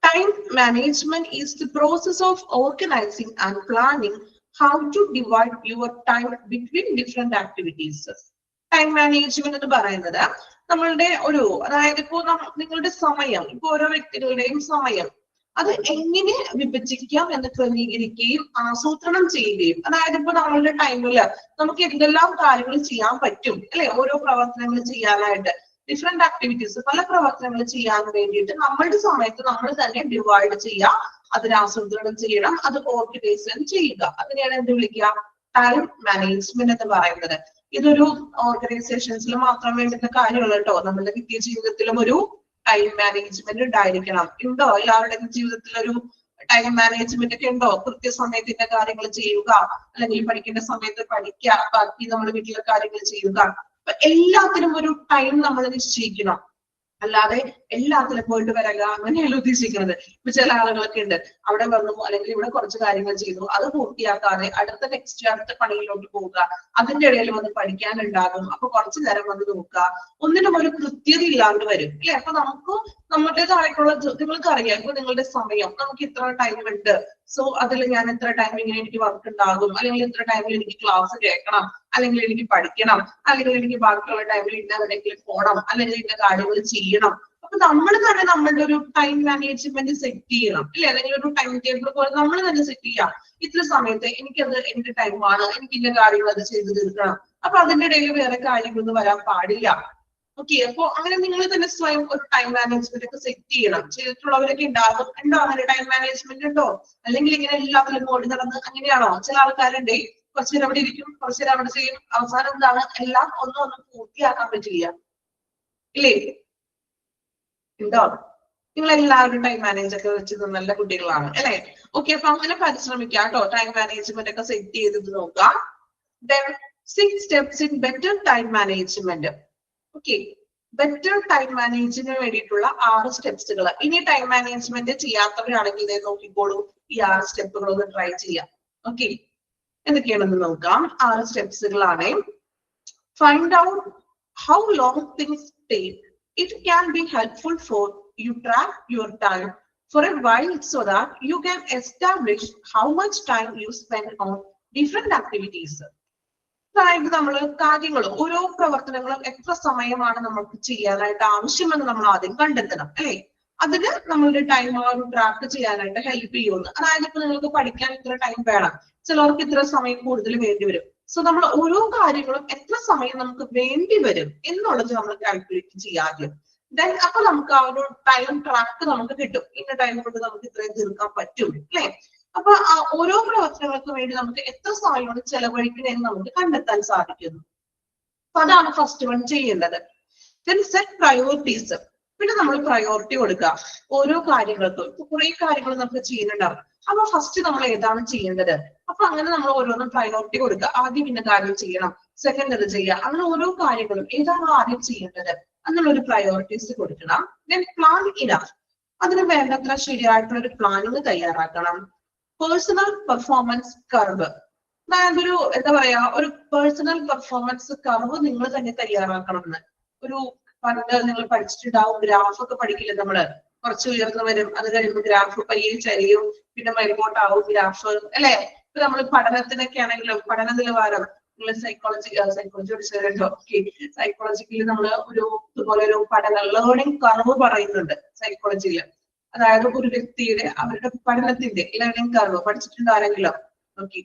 Time management is the process of organizing and planning how to divide your time between different activities. Time management എന്ന് പറയുന്നത് നമ്മളുടെ ഒരു, അതായത് ഇപ്പോ നിങ്ങളുടെ സമയം, ഇപ്പൊ ഓരോ വ്യക്തികളുടെയും സമയം അത് എങ്ങനെ വിഭജിക്കാം എന്ന് ക്രമീകരിക്കുകയും ആസൂത്രണം ചെയ്യുകയും, അതായത് ഇപ്പൊ നമ്മളുടെ ടൈമില് നമുക്ക് എന്തെല്ലാം കാര്യങ്ങൾ ചെയ്യാൻ പറ്റും അല്ലെ? ഓരോ പ്രവർത്തനങ്ങൾ ചെയ്യാനായിട്ട്, ഡിഫറെന്റ് ആക്ടിവിറ്റീസ്, പല പ്രവർത്തനങ്ങൾ ചെയ്യാൻ വേണ്ടിയിട്ട് നമ്മളുടെ സമയത്ത് നമ്മൾ തന്നെ ഡിവൈഡ് ചെയ്യുക, അതിന് ആസൂത്രണം ചെയ്യണം, അത് ഓർഗനൈസ് ചെയ്യുക. അതിനെയാണ് എന്ത് വിളിക്കുക? ടൈം മാനേജ്മെന്റ് എന്ന് പറയുന്നത്. ഇതൊരു ഓർഗനൈസേഷൻസിൽ മാത്രം വേണ്ടുന്ന കാര്യമല്ല കേട്ടോ. നമ്മളുടെ നിത്യ ജീവിതത്തിലും ഒരു ടൈം മാനേജ്മെന്റ് ഉണ്ടായിരിക്കണം. ഉണ്ടോ? എല്ലാവരുടെയും ജീവിതത്തിൽ ഒരു ടൈം മാനേജ്മെന്റ് ഒക്കെ ഉണ്ടോ? കൃത്യസമയത്തിന്റെ കാര്യങ്ങൾ ചെയ്യുക, അല്ലെങ്കിൽ പഠിക്കേണ്ട സമയത്ത് പഠിക്കുക, ബാക്കി നമ്മൾ വീട്ടിലെ കാര്യങ്ങൾ ചെയ്യുക. അപ്പൊ എല്ലാത്തിനും ഒരു ടൈം നമ്മൾ നിശ്ചയിക്കണം. അല്ലാതെ എല്ലാത്തിലും പോയിട്ട് വരിക അങ്ങനെയല്ല ഉദ്ദേശിക്കുന്നത്. ഇപ്പൊ ചില ആളുകളൊക്കെ ഉണ്ട്, അവിടെ വന്നു അല്ലെങ്കിൽ ഇവിടെ കുറച്ച് കാര്യങ്ങൾ ചെയ്തു, അത് പൂർത്തിയാക്കാതെ അടുത്ത പണിയിലോട്ട് പോവുക, അതിന്റെ ഇടയിൽ വന്ന് പഠിക്കാനുണ്ടാകും, അപ്പൊ കുറച്ചു നേരം വന്ന് നോക്കുക, ഒന്നിനും ഒരു കൃത്യത ഇല്ലാണ്ട് വരും അല്ലെ? അപ്പൊ നമുക്ക് നമ്മുടേതായിട്ടുള്ള, നിങ്ങൾക്ക് അറിയാം ഇപ്പൊ നിങ്ങളുടെ സമയം, നമുക്ക് ഇത്ര ടൈം ഉണ്ട്, സോ അതിൽ ഞാൻ എത്ര ടൈമിങ്ങനെ എനിക്ക് വർക്ക് ഉണ്ടാകും, അല്ലെങ്കിൽ എത്ര ടൈമിൽ എനിക്ക് ക്ലാസ് കേൾക്കണം, അല്ലെങ്കിൽ എനിക്ക് പഠിക്കണം, അല്ലെങ്കിൽ എനിക്ക് ബാക്കിയുള്ള ടൈമിൽ ഇന്നെവിടെയെങ്കിലും പോകണം, അല്ലെങ്കിൽ ഇന്ന കാര്യങ്ങൾ ചെയ്യണം. അപ്പൊ നമ്മൾ തന്നെ നമ്മളുടെ ഒരു ടൈം മാനേജ്മെന്റ് സെറ്റ് ചെയ്യണം അല്ലെ? അല്ലെങ്കിൽ ഒരു ടൈം ടേബിൾ പോലെ നമ്മൾ തന്നെ സെറ്റ് ചെയ്യാം. ഇത്ര സമയത്ത് എനിക്കത് എന്റെ ടൈമാണ്, എനിക്ക് ഇന്ന കാര്യങ്ങൾ അത് ചെയ്തു തീർക്കണം. അപ്പൊ അതിന്റെ ഇടയിൽ വേറെ കാര്യങ്ങളൊന്നും വരാൻ പാടില്ല. ഓക്കെ, അപ്പൊ അങ്ങനെ നിങ്ങൾ തന്നെ സ്വയം ഒരു ടൈം മാനേജ്മെന്റ് ഒക്കെ സെറ്റ് ചെയ്യണം. ചെയ്തിട്ടുള്ളവരൊക്കെ ഉണ്ടാകും. ഉണ്ടോ അങ്ങനെ ടൈം മാനേജ്മെന്റ് ഉണ്ടോ? അല്ലെങ്കിൽ ഇങ്ങനെ എല്ലാത്തിലും ഓടി നടന്ന് അങ്ങനെയാണോ? ചില ആൾക്കാരുണ്ട് കുറച്ചു നേരം അവിടെ ഇരിക്കും, കുറച്ചു നേരം അവിടെ ചെയ്യും, അവസാനം എന്താണ് എല്ലാം ഒന്നും പൂർത്തിയാക്കാൻ പറ്റില്ല. ഇല്ലേ? ഉണ്ടോ? നിങ്ങൾ എല്ലാവരും ടൈം മാനേജ് ഒക്കെ വെച്ച് നല്ല കുട്ടികളാണ് അല്ലെ? ഓക്കെ, അപ്പൊ അങ്ങനെ പരിശ്രമിക്കാം കേട്ടോ. ടൈം മാനേജ്മെന്റ് ഒക്കെ സെറ്റ് ചെയ്ത് നോക്കാം. Then 6 steps in better time management. Okay, better time മാനേജിന് വേണ്ടിയിട്ടുള്ള 6 സ്റ്റെപ്സുകൾ. ഇനി ടൈം മാനേജ്മെന്റ് ചെയ്യാത്തവരാണെങ്കിൽ ഇതേ നോക്കിക്കോളൂ, ഈ 6 സ്റ്റെപ്പുകൾ ഒന്ന് ട്രൈ ചെയ്യാം. ഓക്കെ, എന്തൊക്കെയാണെന്ന് നോക്കാം. 6 സ്റ്റെപ്സുകളാണ്. Find out how long things take. It can be helpful for you track your time for a while so that you can establish how much time you spend on different activities. അതായത് നമ്മൾ കാര്യങ്ങൾ ഓരോ പ്രവർത്തനങ്ങളും എത്ര സമയമാണ് നമുക്ക് ചെയ്യാനായിട്ട് ആവശ്യമെന്ന് നമ്മൾ ആദ്യം കണ്ടെത്തണം അല്ലെ? അതിന് നമ്മളുടെ ടൈം ട്രാക്ക് ചെയ്യാനായിട്ട് ഹെൽപ്പ് ചെയ്യുന്നു. അതായത് ഇപ്പൊ നിങ്ങൾക്ക് പഠിക്കാൻ ഇത്ര ടൈം വേണം, ചിലർക്ക് ഇത്ര സമയം കൂടുതൽ വേണ്ടി വരും. സോ നമ്മൾ ഓരോ കാര്യങ്ങളും എത്ര സമയം നമുക്ക് വേണ്ടി വരും എന്നുള്ളത് നമ്മൾ കാൽക്കുലേറ്റ് ചെയ്യാതെ ദെൻ അപ്പൊ നമുക്ക് ആ ഒരു ടൈം ട്രാക്ക് നമുക്ക് കിട്ടും. ഇന്ന ടൈം കൊണ്ട് നമുക്ക് ഇത്രയും തീർക്കാൻ പറ്റും അല്ലെ? അപ്പൊ ഓരോ പ്രവർത്തനങ്ങൾക്ക് വേണ്ടി നമുക്ക് എത്ര സമയമാണ് ചെലവഴിക്കണമെന്ന് നമുക്ക് കണ്ടെത്താൻ സാധിക്കുന്നു. അപ്പൊ അതാണ് ഫസ്റ്റ് വൺ ചെയ്യേണ്ടത്. Then set priorities. പിന്നെ നമ്മൾ പ്രയോറിറ്റി കൊടുക്കുക ഓരോ കാര്യങ്ങൾക്കും. ഇപ്പൊ കുറെ കാര്യങ്ങൾ നമുക്ക് ചെയ്യുന്നുണ്ടാവും. അപ്പൊ ഫസ്റ്റ് നമ്മൾ ഏതാണ് ചെയ്യേണ്ടത്? അപ്പൊ അങ്ങനെ നമ്മൾ ഓരോന്നും പ്രയോറിറ്റി കൊടുക്കുക. ആദ്യം ഇന്ന കാര്യം ചെയ്യണം, സെക്കൻഡ് അത് ചെയ്യുക, അങ്ങനെ ഓരോ കാര്യങ്ങളും ഏതാണ് ആദ്യം ചെയ്യേണ്ടത് അങ്ങനെയുള്ള ഒരു പ്രയോറിറ്റീസ് കൊടുക്കണം. Then plan enough. അതിന് വേണ്ടത്ര ശരിയായിട്ടുള്ള ഒരു പ്ലാനിങ് തയ്യാറാക്കണം. Personal performance curve. അതായത് ഒരു എന്താ പറയാ, ഒരു പേഴ്സണൽ പെർഫോമൻസ് കർവ് നിങ്ങൾ തന്നെ തയ്യാറാക്കണം എന്ന്. ഒരു പണ്ട് നിങ്ങൾ പഠിച്ചിട്ടുണ്ടാവും, ഗ്രാഫ് ഒക്കെ പഠിക്കില്ലേ നമ്മള്, കുറച്ച് ഉയർന്നു വരും, അത് കഴിയുമ്പോൾ ഗ്രാഫ് പയ്യെ ചരിയും, പിന്നെ മേൽപോട്ടാവും ഗ്രാഫ് അല്ലെ? ഇപ്പൊ നമ്മൾ പഠനത്തിനൊക്കെ ആണെങ്കിലും പഠന നിലവാരം നിങ്ങൾ സൈക്കോളജിക്കലി നമ്മൾ ഒരു ഇതുപോലെ ഒരു പഠന ലേണിംഗ് കർവ് പറയുന്നുണ്ട് സൈക്കോളജിയിൽ. അതായത് ഒരു വ്യക്തിയുടെ അവരുടെ പഠനത്തിന്റെ ലേണിംഗ് കർവ് പഠിച്ചിട്ടുണ്ട് ആരെങ്കിലും? ഓക്കെ,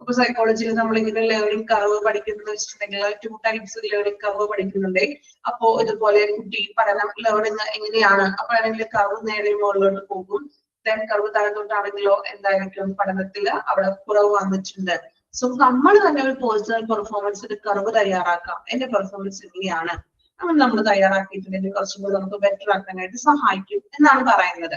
അപ്പൊ സൈക്കോളജിയിൽ നമ്മൾ ഇങ്ങനെ ലേണിംഗ് കർവ് പഠിക്കുന്നത് വെച്ചിട്ടുണ്ടെങ്കിൽ 2 ടൈപ്സ് ലേണിംഗ് കർവ് പഠിക്കുന്നുണ്ട്. അപ്പോ ഇതുപോലെ കുട്ടി പഠനം ലേണിംഗ് എങ്ങനെയാണ്, അപ്പൊ ആണെങ്കിൽ കർവ് നേരെ മുകളിലോട്ട് പോകും. ദെൻ കർവ് താഴത്തോട്ടാണെങ്കിലോ എന്തായിരിക്കും, പഠനത്തിൽ അവിടെ കുറവ് വന്നിട്ടുണ്ട്. സോ നമ്മൾ തന്നെ ഒരു പേഴ്സണൽ പെർഫോമൻസിന്റെ കർവ് തയ്യാറാക്കാം. എന്റെ പെർഫോമൻസ് എങ്ങനെയാണ് അങ്ങനെ നമ്മൾ തയ്യാറാക്കിയിട്ടുണ്ടെങ്കിൽ കുറച്ചും കൂടി നമുക്ക് ബെറ്റർ ആക്കാനായിട്ട് സഹായിക്കും എന്നാണ് പറയുന്നത്.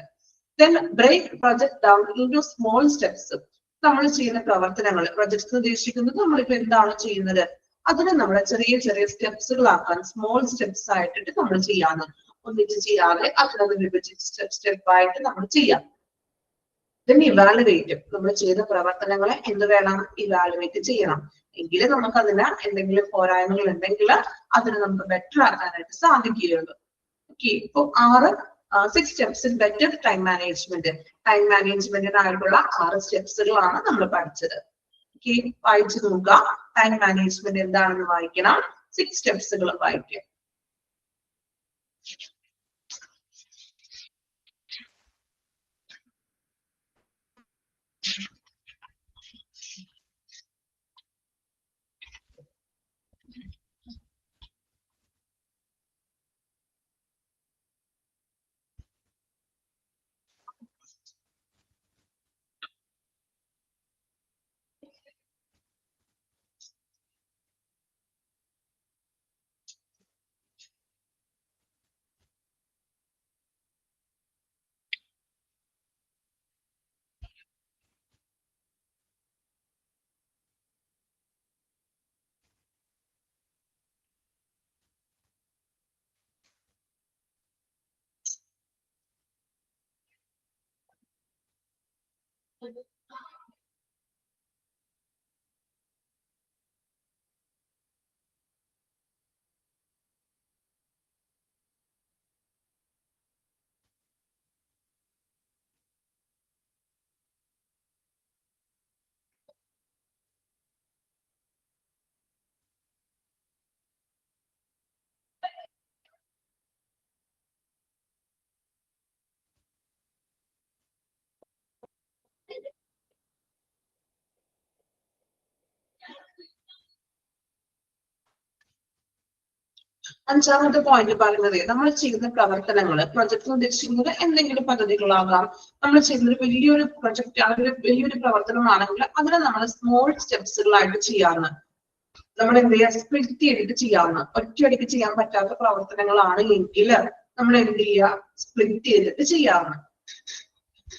Then break project down into small steps. നമ്മൾ ചെയ്യുന്ന പ്രവർത്തനങ്ങൾ, പ്രൊജക്ട്സ് ഉദ്ദേശിക്കുന്നത് നമ്മളിപ്പോ എന്താണ് ചെയ്യുന്നത് അതിന് നമ്മൾ ചെറിയ ചെറിയ സ്റ്റെപ്സുകളാക്കാൻ, സ്മോൾ സ്റ്റെപ്സ് ആയിട്ടിട്ട് നമ്മൾ ചെയ്യാന്ന്, ഒന്നിച്ച് ചെയ്യാതെ അതിനൊന്ന് വിഭജിച്ച് സ്റ്റെപ്പ് ആയിട്ട് നമ്മൾ ചെയ്യാം. Then evaluate. നമ്മൾ ചെയ്ത പ്രവർത്തനങ്ങളെ എന്ത് വേണം, ഇവാലുവേറ്റ് ചെയ്യണം. എങ്കിലേ നമുക്ക് അതിന് എന്തെങ്കിലും പോരായ്മകൾ ഉണ്ടെങ്കിൽ അതിന് നമുക്ക് ബെറ്റർ ആക്കാനായിട്ട് സാധിക്കുകയുള്ളൂ. ഓക്കെ, ഇപ്പൊ 6 steps in better time management. Time മാനേജ്മെന്റിനായിട്ടുള്ള 6 സ്റ്റെപ്സുകളാണ് നമ്മൾ പഠിച്ചത്. ഓക്കെ, വായിച്ചു നോക്കുക. ടൈം മാനേജ്മെന്റ് എന്താണെന്ന് വായിക്കണം, 6 സ്റ്റെപ്സുകൾ വായിക്കുക. അഞ്ചാമത്തെ പോയിന്റ് പറയുന്നത് നമ്മൾ ചെയ്യുന്ന പ്രവർത്തനങ്ങൾ പ്രൊജക്ട് ഉദ്ദേശിക്കുന്നത് എന്തെങ്കിലും പദ്ധതികളാകാം. നമ്മൾ ചെയ്യുന്ന ഒരു വലിയൊരു പ്രൊജക്ട് അല്ലെങ്കിൽ വലിയൊരു പ്രവർത്തനമാണെങ്കിൽ അതിനെ നമ്മൾ സ്മോൾ സ്റ്റെപ്സുകളായിട്ട് ചെയ്യാവുന്ന നമ്മൾ എന്ത് ചെയ്യുക സ്പ്ലിറ്റ് ചെയ്തിട്ട് ചെയ്യാവുന്ന ഒറ്റയടിക്ക് ചെയ്യാൻ പറ്റാത്ത പ്രവർത്തനങ്ങളാണ് എങ്കിൽ നമ്മൾ എന്ത് ചെയ്യുക സ്പ്ലിറ്റ് ചെയ്തിട്ട് ചെയ്യാവുന്ന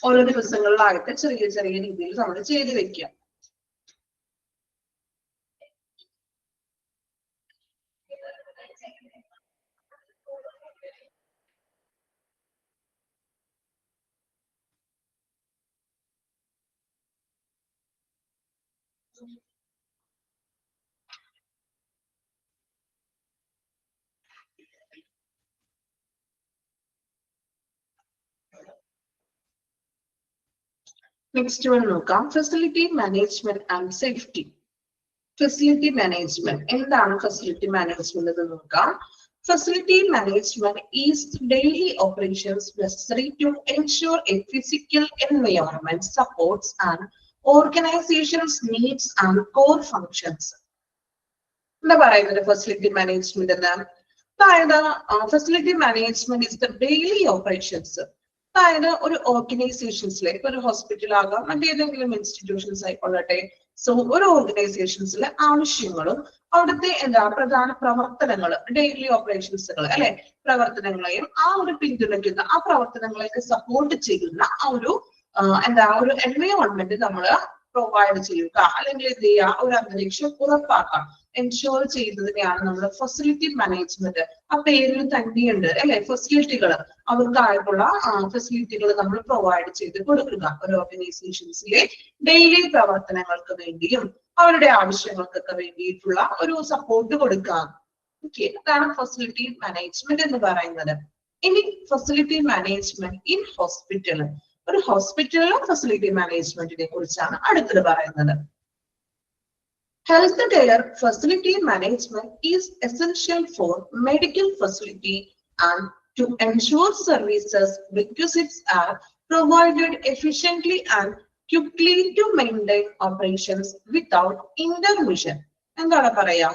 ഓരോ ദിവസങ്ങളിലായിട്ട് ചെറിയ ചെറിയ രീതിയിൽ നമ്മൾ ചെയ്ത് വെക്കുക. നെക്സ്റ്റ് വൺ നോക്കാം, facility management and safety. Facility management എന്താണ് ഫെസിലിറ്റി മാനേജ്മെന്റ് എന്ന് നോക്കാം. Facility management is daily operations necessary to ensure a physical environment supports an organization's needs and core functions. എന്താ പറയുന്നത് ഫെസിലിറ്റി മാനേജ്മെന്റ് എന്ന്? അതായത് facility management is the daily operations. അതായത് ഒരു ഓർഗനൈസേഷൻസിലെ ഇപ്പൊ ഒരു ഹോസ്പിറ്റൽ ആകാം മറ്റേതെങ്കിലും ഇൻസ്റ്റിറ്റ്യൂഷൻസ് ആയിക്കൊള്ളട്ടെ. സോ ഒരു ഓർഗനൈസേഷൻസിലെ ആവശ്യങ്ങളും അവിടുത്തെ എന്താ പ്രധാന പ്രവർത്തനങ്ങൾ ഡെയിലി ഓപ്പറേഷൻസുകൾ അല്ലെ പ്രവർത്തനങ്ങളെയും ആ ഒരു പിന്തുണയ്ക്കുന്ന ആ പ്രവർത്തനങ്ങളെയൊക്കെ സപ്പോർട്ട് ചെയ്യുന്ന ആ ഒരു എന്താ ഒരു എൻവയോൺമെന്റ് നമ്മൾ പ്രൊവൈഡ് ചെയ്യുക അല്ലെങ്കിൽ എന്ത് ചെയ്യുക ഒരു അന്തരീക്ഷം ഉറപ്പാക്കാം എൻഷുർ ചെയ്യുന്നതിനെയാണ് നമ്മൾ ഫെസിലിറ്റി മാനേജ്മെന്റ്. ആ പേരിൽ തന്നെയുണ്ട് അല്ലെ ഫെസിലിറ്റികൾ അവർക്കായിട്ടുള്ള ഫെസിലിറ്റികൾ നമ്മൾ പ്രൊവൈഡ് ചെയ്ത് കൊടുക്കുക. ഒരു ഓർഗനൈസേഷൻസിലെ ഡെയിലി പ്രവർത്തനങ്ങൾക്ക് വേണ്ടിയും അവരുടെ ആവശ്യങ്ങൾക്കൊക്കെ വേണ്ടിയിട്ടുള്ള ഒരു സപ്പോർട്ട് കൊടുക്കുക. ഓക്കെ, അതാണ് ഫെസിലിറ്റി മാനേജ്മെന്റ് എന്ന് പറയുന്നത്. ഇനി ഫെസിലിറ്റി മാനേജ്മെന്റ് ഇൻ ഹോസ്പിറ്റൽ. ഒരു ഹോസ്പിറ്റലിലെ ഫെസിലിറ്റി മാനേജ്മെന്റിനെ കുറിച്ചാണ് അടുത്തത് പറയുന്നത്. Healthcare facility management is essential for medical facility and to ensure services requisites are provided efficiently and quickly to maintain operations without intermission. എന്താണ് പറയാ?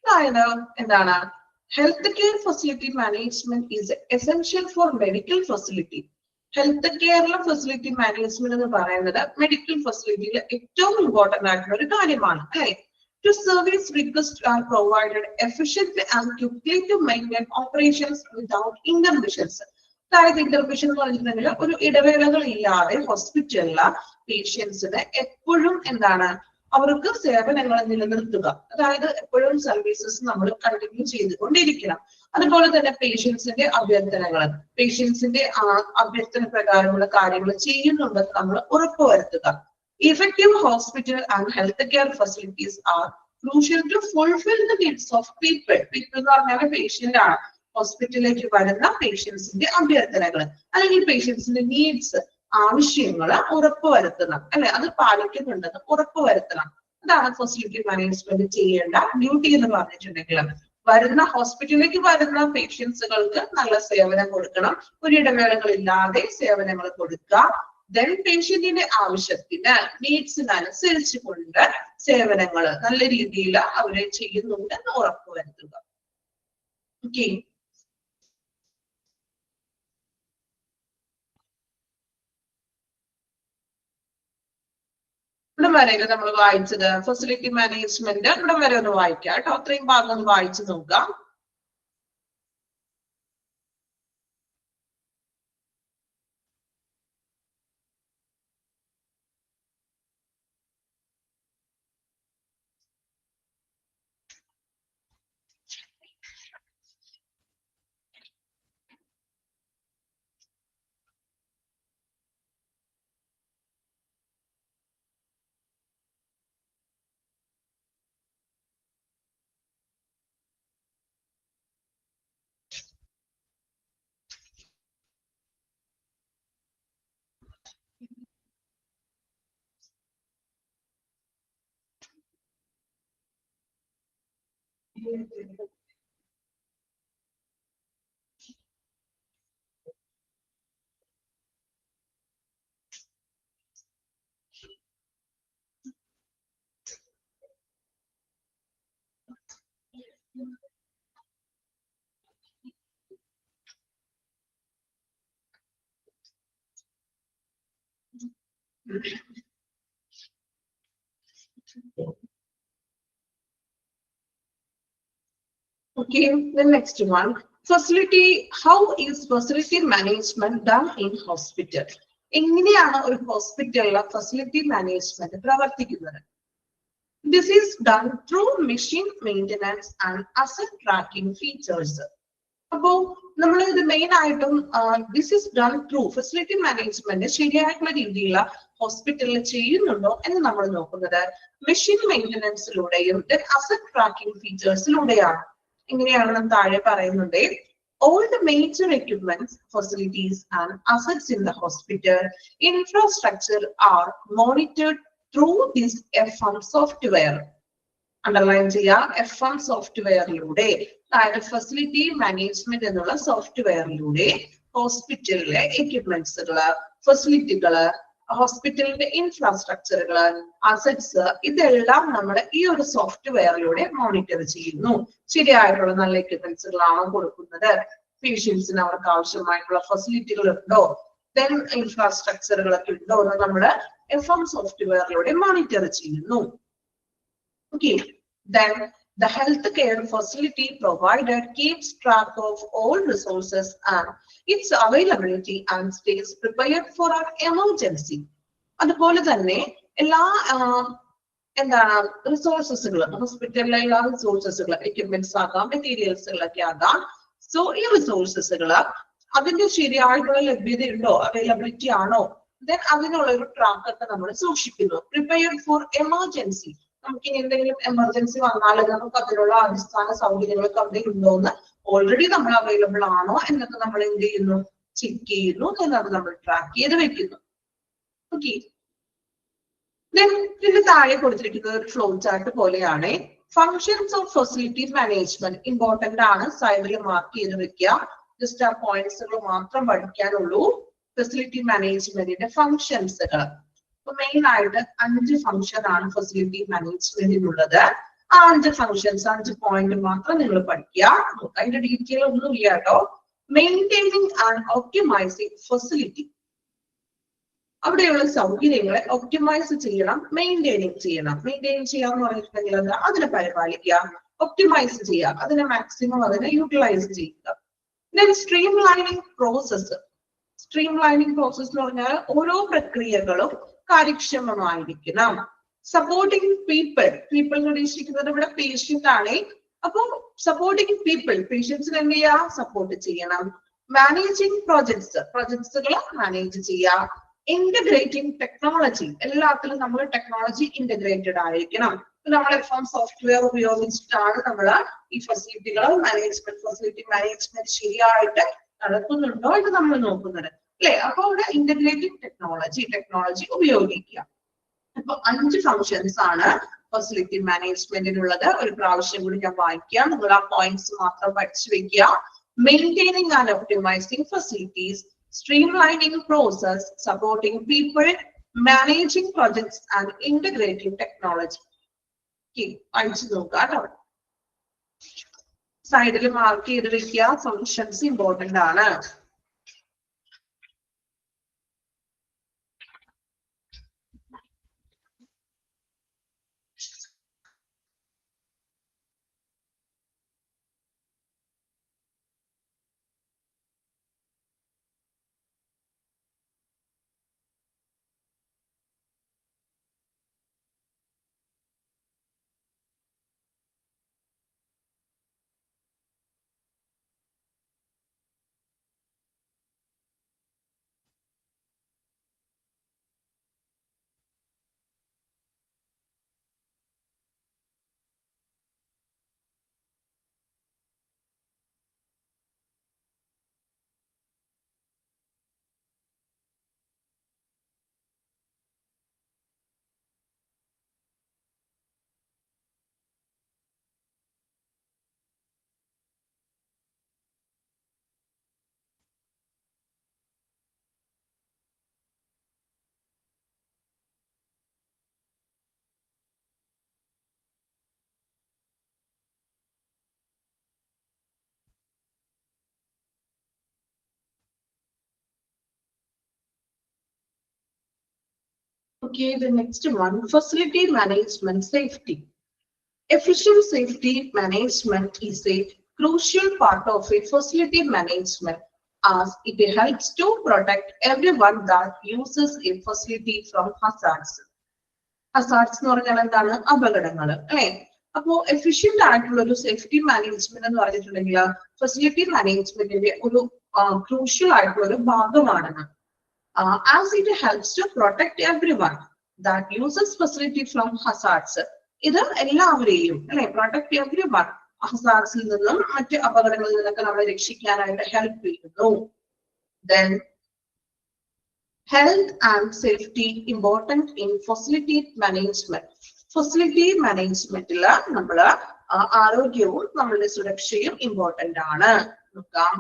അതായത് എന്താണ് health care facility management is essential for medical facility. Health കെയറിലെ facility management എന്ന് പറയുന്നത് medical ഫെസിലിറ്റിയിൽ ഏറ്റവും important ആയിട്ടുള്ള ഒരു കാര്യമാണ് അല്ലെ. To service request are provided efficiently and quickly to maintain operations without intermissions. അതായത് ഇന്റർമിഷൻ എന്ന് പറഞ്ഞിട്ടുണ്ടെങ്കിൽ ഒരു ഇടവേളകൾ ഇല്ലാതെ ഹോസ്പിറ്റലിലെ പേഷ്യൻസിന് എപ്പോഴും എന്താണ് അവർക്ക് സേവനങ്ങൾ നിലനിർത്തുക. അതായത് എപ്പോഴും സർവീസസ് നമ്മൾ കണ്ടിന്യൂ ചെയ്തുകൊണ്ടിരിക്കണം. അതുപോലെ തന്നെ പേഷ്യൻസിന്റെ അഭ്യർത്ഥനകൾ പേഷ്യൻസിന്റെ അഭ്യർത്ഥന പ്രകാരമുള്ള കാര്യങ്ങൾ ചെയ്യുന്നുണ്ടെന്ന് നമ്മൾ ഉറപ്പുവരുത്തുക. Effective hospital and healthcare facilities are crucial to fulfill the needs of people. People എന്ന് പറഞ്ഞാൽ പേഷ്യന്റ് ആണ്. ഹോസ്പിറ്റലിലേക്ക് വരുന്ന പേഷ്യൻസിന്റെ അഭ്യർത്ഥനകൾ അല്ലെങ്കിൽ പേഷ്യൻസിന്റെ നീഡ്സ് ആവശ്യങ്ങൾ ഉറപ്പുവരുത്തണം അല്ലെ, അത് പാലിക്കുന്നുണ്ടെന്ന് ഉറപ്പുവരുത്തണം. അതാണ് ഫെസിലിറ്റി മാനേജ്മെന്റ് ചെയ്യേണ്ട ഡ്യൂട്ടി എന്ന് പറഞ്ഞിട്ടുണ്ടെങ്കിൽ. വരുന്ന ഹോസ്പിറ്റലിലേക്ക് വരുന്ന പേഷ്യൻസുകൾക്ക് നല്ല സേവനം കൊടുക്കണം, ഒരു ഇടവേളകളില്ലാതെ സേവനങ്ങൾ കൊടുക്കുക. ദെൻ പേഷ്യന്റിന്റെ ആവശ്യത്തിന് നീഡ്സിനനുസരിച്ച് കൊണ്ട് സേവനങ്ങൾ നല്ല രീതിയിൽ അവരെ ചെയ്യുന്നുണ്ടെന്ന് ഉറപ്പുവരുത്തുക. ഓക്കെ, ഇവിടം വരെയല്ലേ നമ്മൾ വായിച്ചത് ഫെസിലിറ്റി മാനേജ്മെന്റ്. ഇവിടം വരെ ഒന്ന് വായിക്കാം കേട്ടോ, അത്രയും ഭാഗം ഒന്ന് വായിച്ചു നോക്കാം. Okay, the next one. Facility, how is facility management done in hospital? എങ്ങനെയാണ് ഒരു ഹോസ്പിറ്റലിലെ ഫെസിലിറ്റി മാനേജ്മെന്റ് പ്രവർത്തിക്കുന്നത്? This is done through machine maintenance and asset tracking features. അപ്പോ നമ്മൾ ഇത് മെയിൻ ആയിട്ടും this is done through facility management ശരിയായിട്ടുള്ള രീതിയിലുള്ള ഹോസ്പിറ്റലിൽ ചെയ്യുന്നുണ്ടോ എന്ന് നമ്മൾ നോക്കുന്നത് മെഷീൻ മെയിൻ്റനൻസിലൂടെയും അസറ്റ് ട്രാക്കിംഗ് ഫീച്ചേഴ്സിലൂടെയാണ്. എങ്ങനെയാണെന്ന് താഴെ പറയുന്നുണ്ട്. All the major equipments, facilities and assets in the hospital infrastructure are monitored through this FM software. Underline ചെയ്യാം, FM സോഫ്റ്റ്വെയറിലൂടെ, അതായത് ഫെസിലിറ്റി മാനേജ്മെന്റ് എന്നുള്ള സോഫ്റ്റ്വെയറിലൂടെ ഹോസ്പിറ്റലിലെ എക്യുപ്മെന്റ്സുകള്, ഫെസിലിറ്റികള്, ഹോസ്പിറ്റലിന്റെ ഇൻഫ്രാസ്ട്രക്ചറുകള്, അസറ്റ്സ് ഇതെല്ലാം നമ്മൾ ഈ ഒരു സോഫ്റ്റ്വെയറിലൂടെ മോണിറ്റർ ചെയ്യുന്നു. ശരിയായിട്ടുള്ള നല്ല എക്യുപ്മെന്റ്സുകളാണോ കൊടുക്കുന്നത്, പേഷ്യൻസിന് അവർക്ക് ആവശ്യമായിട്ടുള്ള ഫെസിലിറ്റികൾ ഉണ്ടോ, ദെൻ ഇൻഫ്രാസ്ട്രക്ചറുകളൊക്കെ ഉണ്ടോ എന്ന് നമ്മൾ FM സോഫ്റ്റ്വെയറിലൂടെ മോണിറ്റർ ചെയ്യുന്നു. Okay, then the healthcare facility provider keeps track of all resources and its availability and stays prepared for an emergency. അതുപോലെ തന്നെ എല്ലാ എന്താണ് റിസോഴ്സസുകൾ, ഹോസ്പിറ്റലിലെ എല്ലാ റിസോഴ്സസുകൾ, എക്യുപ്മെന്റ്സ് ആകാം, മെറ്റീരിയൽസുകളൊക്കെ ആകാം. സോ ഈ റിസോഴ്സസുകൾ അതിന്റെ ശരിയായിട്ടുള്ള ലഭ്യതയുണ്ടോ, അവൈലബിലിറ്റി ആണോ, ദെൻ അതിനുള്ള ഒരു ട്രാക്ക് ഒക്കെ നമ്മൾ സൂക്ഷിക്കുന്നു. പ്രിപ്പയർഡ് ഫോർ എമർജൻസി, നമുക്ക് ഇനി എന്തെങ്കിലും എമർജൻസി വന്നാൽ നമുക്ക് അതിനുള്ള അടിസ്ഥാന സൗകര്യങ്ങളൊക്കെ അവിടെ ഉണ്ടോ എന്ന് ഓൾറെഡി നമ്മൾ അവൈലബിൾ ആണോ എന്നൊക്കെ നമ്മൾ എന്ത് ചെയ്യുന്നു, ചെക്ക് ചെയ്യുന്നു, എന്നത് നമ്മൾ ട്രാക്ക് ചെയ്ത് വെക്കുന്നു. ഓക്കെ, ഇതിന്റെ താഴെ കൊടുത്തിരിക്കുന്നത് ഒരു ഫ്ലോ ചാർട്ട് പോലെയാണ്. Functions of facility management important ആണ്, സൈഡിൽ മാർക്ക് ചെയ്ത് വെക്കുക. ജസ്റ്റ് ആ പോയിന്റ്സുകൾ മാത്രം പഠിക്കാനുള്ളൂ. ഫെസിലിറ്റി മാനേജ്മെന്റിന്റെ ഫങ്ഷൻസുകൾ മെയിൻ ആയിട്ട് 5 ഫംഗ്ഷൻ ആണ് ഫെസിലിറ്റി മാനേജ്മെന്റിനുള്ളത്. ആ 5 ഫംഗ്ഷൻസ്, 5 പോയിന്റ് മാത്രം നിങ്ങൾ പഠിക്കുക. അതിന്റെ ഡീറ്റെയിൽ ഒന്നും ഇല്ല കേട്ടോ. മെയിൻറ്റെയിനിങ് ആൻഡ് ഒപ്റ്റിമൈസിങ് ഫെസിലിറ്റി, അവിടെയുള്ള സൗകര്യങ്ങളെ ഒപ്റ്റിമൈസ് ചെയ്യണം, മെയിൻറ്റെയിനിങ് ചെയ്യണം. മെയിൻറ്റെയിൻ ചെയ്യാന്ന് പറഞ്ഞിട്ടുണ്ടെങ്കിൽ അതിനെ പരിപാലിക്കുക, ഒപ്റ്റിമൈസ് ചെയ്യുക, അതിനെ മാക്സിമം അതിനെ യൂട്ടിലൈസ് ചെയ്യുക. Then stream lining process. Stream lining process എന്ന് പറഞ്ഞാൽ ഓരോ പ്രക്രിയകളും കാര്യക്ഷമമായിരിക്കണം. സപ്പോർട്ടിങ് പീപ്പിൾ, പീപ്പിൾ ഉദ്ദേശിക്കുന്നത് ഇവിടെ പേഷ്യന്റ് ആണ്. അപ്പൊ സപ്പോർട്ടിങ് പീപ്പിൾ, പേഷ്യൻസിന് എന്ത് ചെയ്യാ, സപ്പോർട്ട് ചെയ്യണം. മാനേജിങ് പ്രോജക്ട്സ്, പ്രൊജക്ട്സുകൾ മാനേജ് ചെയ്യുക. ഇന്റഗ്രേറ്റിംഗ് ടെക്നോളജി, എല്ലാത്തിലും നമ്മൾ ടെക്നോളജി ഇന്റഗ്രേറ്റഡ് ആയിരിക്കണം. നമ്മൾ FM സോഫ്റ്റ്വെയർ ഉപയോഗിച്ചിട്ടാണ് നമ്മൾ ഈ ഫെസിലിറ്റികൾ മാനേജ്മെന്റ്, ഫെസിലിറ്റി മാനേജ്മെന്റ് ശരിയായിട്ട് നടക്കുന്നുണ്ടോ എന്ന് നമ്മൾ നോക്കുന്നത് അല്ലെ. അപ്പൊ അവിടെ ഇന്റഗ്രേറ്റിംഗ് ടെക്നോളജി ഉപയോഗിക്കുക. അപ്പൊ 5 ഫങ്ഷൻസ് ആണ് ഫെസിലിറ്റി മാനേജ്മെന്റിനുള്ളത്. ഒരു പ്രാവശ്യം കൂടി ഞാൻ വായിക്കാം, നിങ്ങൾ ആ പോയിന്റ്സ് മാത്രം പഠിച്ചു വെക്കുക. Maintaining and optimising facilities, streamlining process, supporting people, managing projects and integrating technology. Okay, വായിച്ചു നോക്കാം കേട്ടോ. സൈഡിൽ മാർക്ക് ചെയ്ത് വെക്കുക, ഫങ്ഷൻസ് ഇമ്പോർട്ടന്റ് ആണ്. Okay, the next one, facility management safety. Efficient safety management is a crucial part of a facility management as it helps to protect everyone that uses a facility from hazards. Hazards എന്ന് പറഞ്ഞാൽ എന്താണ്? അപകടങ്ങൾ അല്ലെ? അപ്പോ efficient ആയിട്ടുള്ള ഒരു safety management എന്ന് പറഞ്ഞിട്ടുണ്ടെങ്കിൽ ഫെസിലിറ്റി മാനേജ്മെന്റിന്റെ ഒരു ക്രൂഷ്യൽ ആയിട്ടുള്ള ഒരു ഭാഗമാണെന്ന്. As it helps to protect everyone that uses facility from hazards. ഇത് എല്ലാവരെയും അല്ലെ പ്രൊട്ടക്ട് എവരിവൺ ഹസാർഡ്സിൽ നിന്നും മറ്റ് അപകടങ്ങളിൽ നിന്നൊക്കെ നമ്മളെ രക്ഷിക്കാനായിട്ട് ഹെൽപ്പ് ചെയ്യുന്നു. Then health and safety important in facility management. Facility മാനേജ്മെന്റിൽ നമ്മള് ആരോഗ്യവും നമ്മളുടെ സുരക്ഷയും ഇമ്പോർട്ടന്റ് ആണ്. നോക്കാം.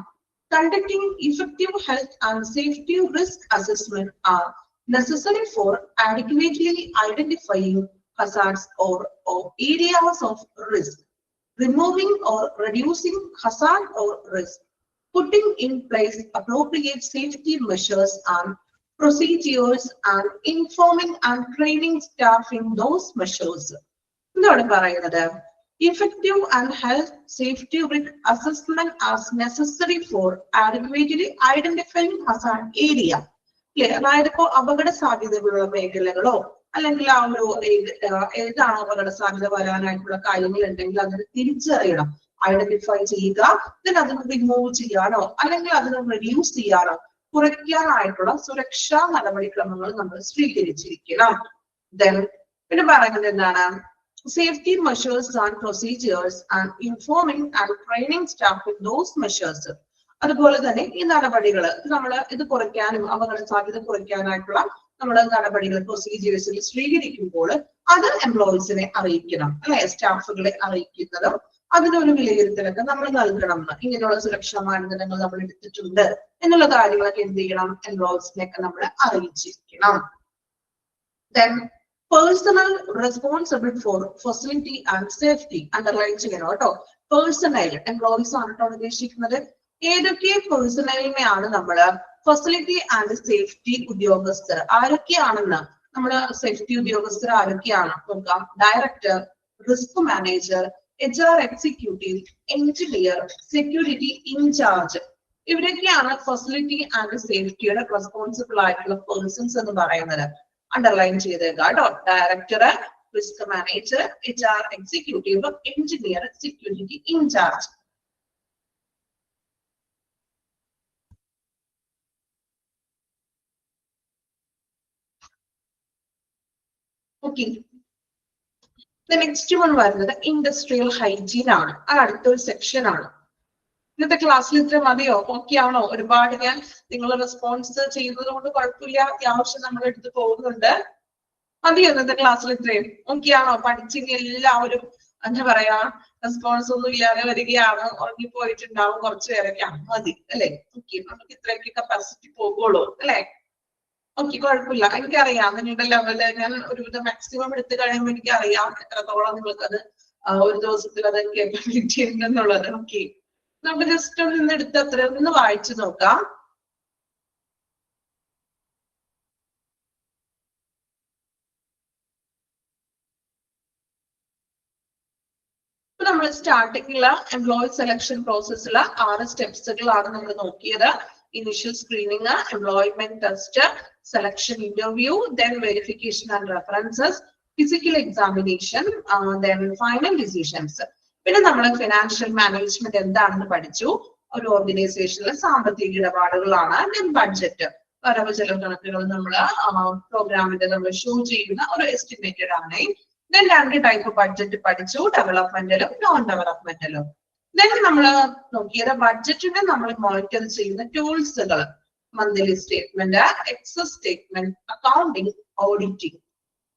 Conducting effective health and safety risk assessment are necessary for adequately identifying hazards or areas of risk, removing or reducing hazard or risk, putting in place appropriate safety measures and procedures, and informing and training staff in those measures. എന്താണ് പറയുന്നത്? Effective and health safety risk assessment as necessary for adequately identifying hazard area. അതായത് ഇപ്പോൾ അപകട സാധ്യതകളുള്ള മേഖലകളോ അല്ലെങ്കിൽ ആ ഒരു ഏതാണ് അപകട സാധ്യത വരാനായിട്ടുള്ള കാര്യങ്ങൾ ഉണ്ടെങ്കിൽ അതിന് തിരിച്ചറിയണം, ഐഡന്റിഫൈ ചെയ്യുക, then അതിന് റിമൂവ് ചെയ്യാനോ അല്ലെങ്കിൽ അതിന് റെഡ്യൂസ് ചെയ്യാനോ കുറയ്ക്കാനായിട്ടുള്ള സുരക്ഷാ നടപടിക്രമങ്ങൾ നമ്മൾ സ്വീകരിച്ചിരിക്കണം. Then പിന്നെ പറയുന്നത് എന്താണ്? Safety measures and procedures and informing and training staff in those measures. അതുപോലെ തന്നെ ഈ നടപടികൾ നമ്മൾ ഇത് കുറയ്ക്കാനും അപകട സാധ്യത കുറയ്ക്കാനായിട്ടുള്ള നമ്മുടെ നടപടികൾ പ്രൊസീജിയേഴ്സിൽ സ്വീകരിക്കുമ്പോൾ അത് എംപ്ലോയീസിനെ അറിയിക്കണം അല്ലെ, സ്റ്റാഫുകളെ അറിയിക്കുന്നതും അതിനൊരു വിലയിരുത്തലൊക്കെ നമ്മൾ നൽകണം. ഇങ്ങനെയുള്ള സുരക്ഷാ മാനദണ്ഡങ്ങൾ നമ്മൾ എടുത്തിട്ടുണ്ട് എന്നുള്ള കാര്യങ്ങളൊക്കെ എന്ത് ചെയ്യണം? എംപ്ലോയീസിനെയൊക്കെ നമ്മൾ അറിയിച്ചിരിക്കണം. Then personal responsible for facility and safety underline ചെയ്യണം കേട്ടോ. പേഴ്സണൽ എംപ്ലോയീസ് ആണ് കേട്ടോ ഉദ്ദേശിക്കുന്നത്. ഏതൊക്കെ പേഴ്സണലിനെയാണ് നമ്മള് ഫെസിലിറ്റി ആൻഡ് സേഫ്റ്റി ഉദ്യോഗസ്ഥർ ആരൊക്കെയാണെന്ന് നമ്മള് സേഫ്റ്റി ഉദ്യോഗസ്ഥർ ആരൊക്കെയാണ് നോക്കാം. Director, risk manager, HR executive, engineer, security incharge, ഇവരൊക്കെയാണ് ഫെസിലിറ്റി ആൻഡ് സേഫ്റ്റിയുടെ റെസ്പോൺസിബിൾ ആയിട്ടുള്ള പേഴ്സൺസ് എന്ന് പറയുന്നത്. അണ്ടർലൈൻ ചെയ്തേക്കാം കേട്ടോ. Director, risk manager, HR executive, engineer, security incharge. Okay, next one വരുന്നത് ഇൻഡസ്ട്രിയൽ ഹൈജീൻ ആണ്. അത് അടുത്തൊരു സെക്ഷൻ ആണ്. ഇന്നത്തെ ക്ലാസ്സിൽ ഇത്ര മതിയോ? ഓക്കെ ആണോ? ഒരുപാട് ഞാൻ നിങ്ങൾ റെസ്പോൺസ് ചെയ്യുന്നത് കൊണ്ട് കുഴപ്പമില്ല, അത്യാവശ്യം നമ്മൾ എടുത്ത് പോകുന്നുണ്ട്. മതിയോ ഇന്നത്തെ ക്ലാസ്സിൽ ഇത്രയും? ഓക്കെ ആണോ? പഠിച്ചിനി എല്ലാവരും എന്താ പറയാ റെസ്പോൺസ് ഒന്നും ഇല്ലാതെ വരികയാണ്, ഉറങ്ങിപ്പോയിട്ടുണ്ടാവും കുറച്ചു പേരൊക്കെ. മതി അല്ലെ? ഓക്കെ, നമുക്ക് ഇത്രയൊക്കെ കപ്പാസിറ്റി പോകുള്ളൂ അല്ലെ? ഓക്കെ, കുഴപ്പമില്ല. എനിക്കറിയാം നിങ്ങളുടെ ലെവല് ഞാൻ ഒരുവിധം മാക്സിമം എടുത്തു കഴിയുമ്പോൾ എനിക്കറിയാം എത്രത്തോളം നിങ്ങൾക്ക് അത് ഒരു ദിവസത്തിൽ അത് കേപ്പബിലിറ്റി ഉണ്ടെന്നുള്ളത്. ഓക്കെ, നമുക്ക് ജസ്റ്റ് ഒന്ന് എടുത്ത് അത്ര ഒന്ന് വായിച്ചു നോക്കാം. ഇപ്പൊ നമ്മൾ സ്റ്റാർട്ടിങ്ങില് എംപ്ലോയി സെലക്ഷൻ പ്രോസസ്സില് 6 സ്റ്റെപ്സുകളാണ് നമ്മൾ നോക്കിയത്. Initial screening, employment test, selection interview, then verification and references, physical examination, then final decisions. പിന്നെ നമ്മൾ ഫിനാൻഷ്യൽ മാനേജ്മെന്റ് എന്താണെന്ന് പഠിച്ചു. ഒരു ഓർഗനൈസേഷനിലെ സാമ്പത്തിക ഇടപാടുകളാണ്. then ബഡ്ജറ്റ്, വരവ് ചെലവ് കണക്കുകൾ നമ്മൾ പ്രോഗ്രാമിന്റെ നമ്മൾ ഷോ ചെയ്യുന്ന ഒരു എസ്റ്റിമേറ്റഡ് ആണ്. then 2 ടൈപ്പ് ബഡ്ജറ്റ് പഠിച്ചു, ഡെവലപ്മെന്റലും നോൺ ഡെവലപ്മെന്റലും. then നമ്മൾ നോക്കിയത് ബഡ്ജറ്റിനെ നമ്മൾ മോണിറ്റർ ചെയ്യുന്ന ടൂൾസുകൾ, monthly statement, excess statement, accounting, auditing.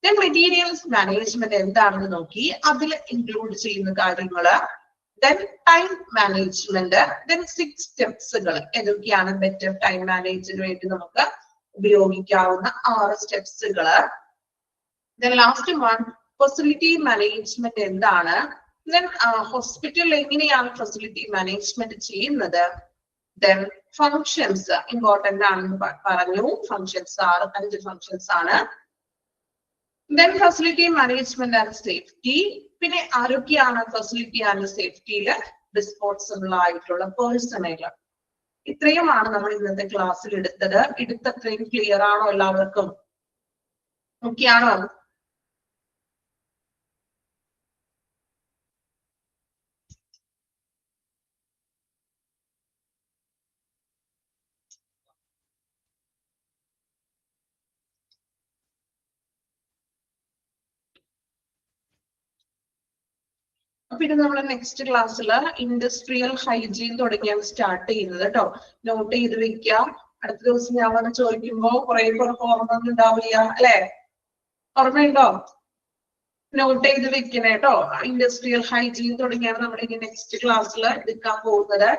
then materials management എന്താണെന്ന് നോക്കി, അതിൽ ഇൻക്ലൂഡ് ചെയ്യുന്ന കാര്യങ്ങള്. then ടൈം മാനേജ്മെന്റ്, then 6 സ്റ്റെപ്സുകൾ ഏതൊക്കെയാണ് ബെറ്റർ ടൈം മാനേജിന് വേണ്ടി നമുക്ക് ഉപയോഗിക്കാവുന്ന 6 സ്റ്റെപ്സുകള്. then last one facility management എന്താണ്. then ഹോസ്പിറ്റലിൽ എങ്ങനെയാണ് ഫെസിലിറ്റി മാനേജ്മെന്റ് ചെയ്യുന്നത്. then ഫങ്ഷൻസ് ഇമ്പോർട്ടന്റ് ആണെന്ന് പറഞ്ഞു. ഫങ്ഷൻസ് 5 ഫങ്ഷൻസ് ആണ്. then facility management and safety, പിന്നെ ആരൊക്കെയാണ് ഫെസിലിറ്റി ആൻഡ് സേഫ്റ്റിയില് ഡിസ്പോൺസിബിൾ ആയിട്ടുള്ള പേഴ്സണൽ. ഇത്രയുമാണ് നമ്മൾ ഇന്നത്തെ ക്ലാസ്സിൽ എടുത്തത്. എടുത്തത്രയും ക്ലിയർ ആണോ എല്ലാവർക്കും? ഓക്കെ ആണോ? പിന്നെ നമ്മൾ നെക്സ്റ്റ് ക്ലാസ്സിൽ ഇൻഡസ്ട്രിയൽ ഹൈജീൻ തുടങ്ങിയാണ് സ്റ്റാർട്ട് ചെയ്യുന്നത് കേട്ടോ. നോട്ട് ചെയ്ത് വെക്കുക. അടുത്ത ദിവസം ഞാൻ വന്ന് ചോദിക്കുമ്പോ കുറെ പേർക്ക് ഓർമ്മ ഉണ്ടാവില്ല അല്ലെ? ഓർമ്മയുണ്ടോ? നോട്ട് ചെയ്ത് വെക്കണേ കേട്ടോ. ഇൻഡസ്ട്രിയൽ ഹൈജീൻ തുടങ്ങിയാണ് നമ്മൾ ഇനി നെക്സ്റ്റ് ക്ലാസ്സിൽ എടുക്കാൻ പോകുന്നത്.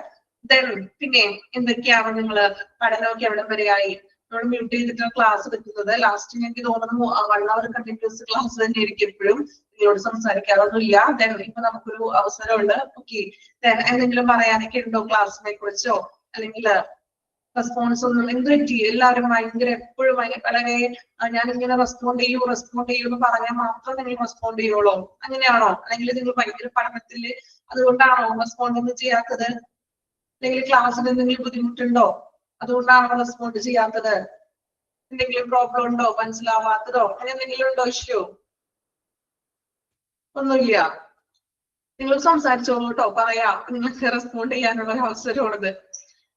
ദെൻ പിന്നെ എന്തൊക്കെയാണ് നിങ്ങൾ പഠനമൊക്കെ എവിടെ വരെയായി? നമ്മൾ മ്യൂട്ട് ചെയ്തിട്ടാണ് ക്ലാസ് എടുക്കുന്നത്. ലാസ്റ്റ് എനിക്ക് തോന്നുന്നു 1 hour കണ്ടിന്യൂസ് ക്ലാസ് തന്നെ ആയിരിക്കും എപ്പോഴും. നിങ്ങളോട് സംസാരിക്കാറൊന്നുമില്ല. ദെൻ ഇപ്പൊ നമുക്കൊരു അവസരമുണ്ട്. ഓക്കെ, എന്തെങ്കിലും പറയാനൊക്കെ ഉണ്ടോ ക്ലാസ്സിനെ കുറിച്ചോ? അല്ലെങ്കിൽ റെസ്പോൺസ് ഒന്നും എന്ത് പറ്റി? എല്ലാവരും ഭയങ്കര എപ്പോഴും വളരെ ഞാൻ ഇങ്ങനെ റെസ്പോണ്ട് ചെയ്യൂ എന്ന് പറഞ്ഞാൽ മാത്രം നിങ്ങൾ റെസ്പോണ്ട് ചെയ്യുള്ളൂ, അങ്ങനെയാണോ? അല്ലെങ്കിൽ നിങ്ങൾ ഭയങ്കര പഠനത്തില് അതുകൊണ്ടാണോ റെസ്പോണ്ട് ഒന്നും ചെയ്യാത്തത്? അല്ലെങ്കിൽ ക്ലാസ്സിൽ എന്തെങ്കിലും ബുദ്ധിമുട്ടുണ്ടോ അതുകൊണ്ടാണോ റെസ്പോണ്ട് ചെയ്യാത്തത്? എന്തെങ്കിലും പ്രോബ്ലം ഉണ്ടോ? മനസ്സിലാവാത്തതോ അങ്ങനെ എന്തെങ്കിലും ഉണ്ടോ? ഇഷ്യൂ ഒന്നുമില്ല. നിങ്ങൾ സംസാരിച്ചോളൂ കേട്ടോ. പറയാം, നിങ്ങൾക്ക് റെസ്പോണ്ട് ചെയ്യാനുള്ള ഒരു അവസരമാണത്.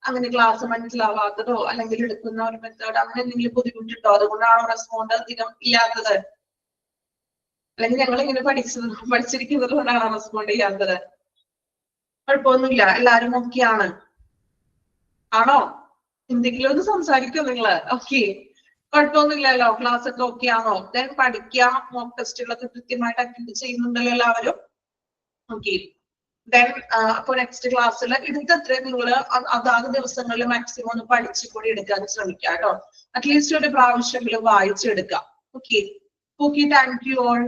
അങ്ങനെ ക്ലാസ് മനസ്സിലാവാത്തതോ അല്ലെങ്കിൽ എടുക്കുന്ന ഒരു മെത്തേഡ് അങ്ങനെ എന്തെങ്കിലും ബുദ്ധിമുട്ടുണ്ടോ? അതുകൊണ്ടാണോ റെസ്പോണ്ട് അധികം ഇല്ലാത്തത്? അല്ലെങ്കിൽ ഞങ്ങൾ ഇങ്ങനെ പഠിച്ചിരിക്കുന്നത് കൊണ്ടാണോ റെസ്പോണ്ട് ചെയ്യാത്തത്? കുഴപ്പമൊന്നുമില്ല, എല്ലാരും ഓക്കെയാണ് ആണോ? എന്തെങ്കിലും ഒന്ന് സംസാരിക്കോ നിങ്ങള്? ഓക്കെ, കുഴപ്പമൊന്നുമില്ലല്ലോ. ക്ലാസ് ഒക്കെ ഓക്കെ ആണോ? ദെൻ പഠിക്കാം. മോക്ക് ടെസ്റ്റുകളൊക്കെ കൃത്യമായിട്ട് അറ്റൻഡ് ചെയ്യുന്നുണ്ടല്ലോ എല്ലാവരും? ഓക്കെ, ദെൻ അപ്പൊ നെക്സ്റ്റ് ക്ലാസ്സിൽ എടുത്തത്രയും നിങ്ങൾ അതാത് ദിവസങ്ങളിൽ മാക്സിമം ഒന്ന് പഠിച്ചു കൂടി എടുക്കാൻ ശ്രമിക്കാം കേട്ടോ. അറ്റ്ലീസ്റ്റ് ഒരു പ്രാവശ്യമെങ്കിലും വായിച്ചെടുക്കാം. Okay, thank you all.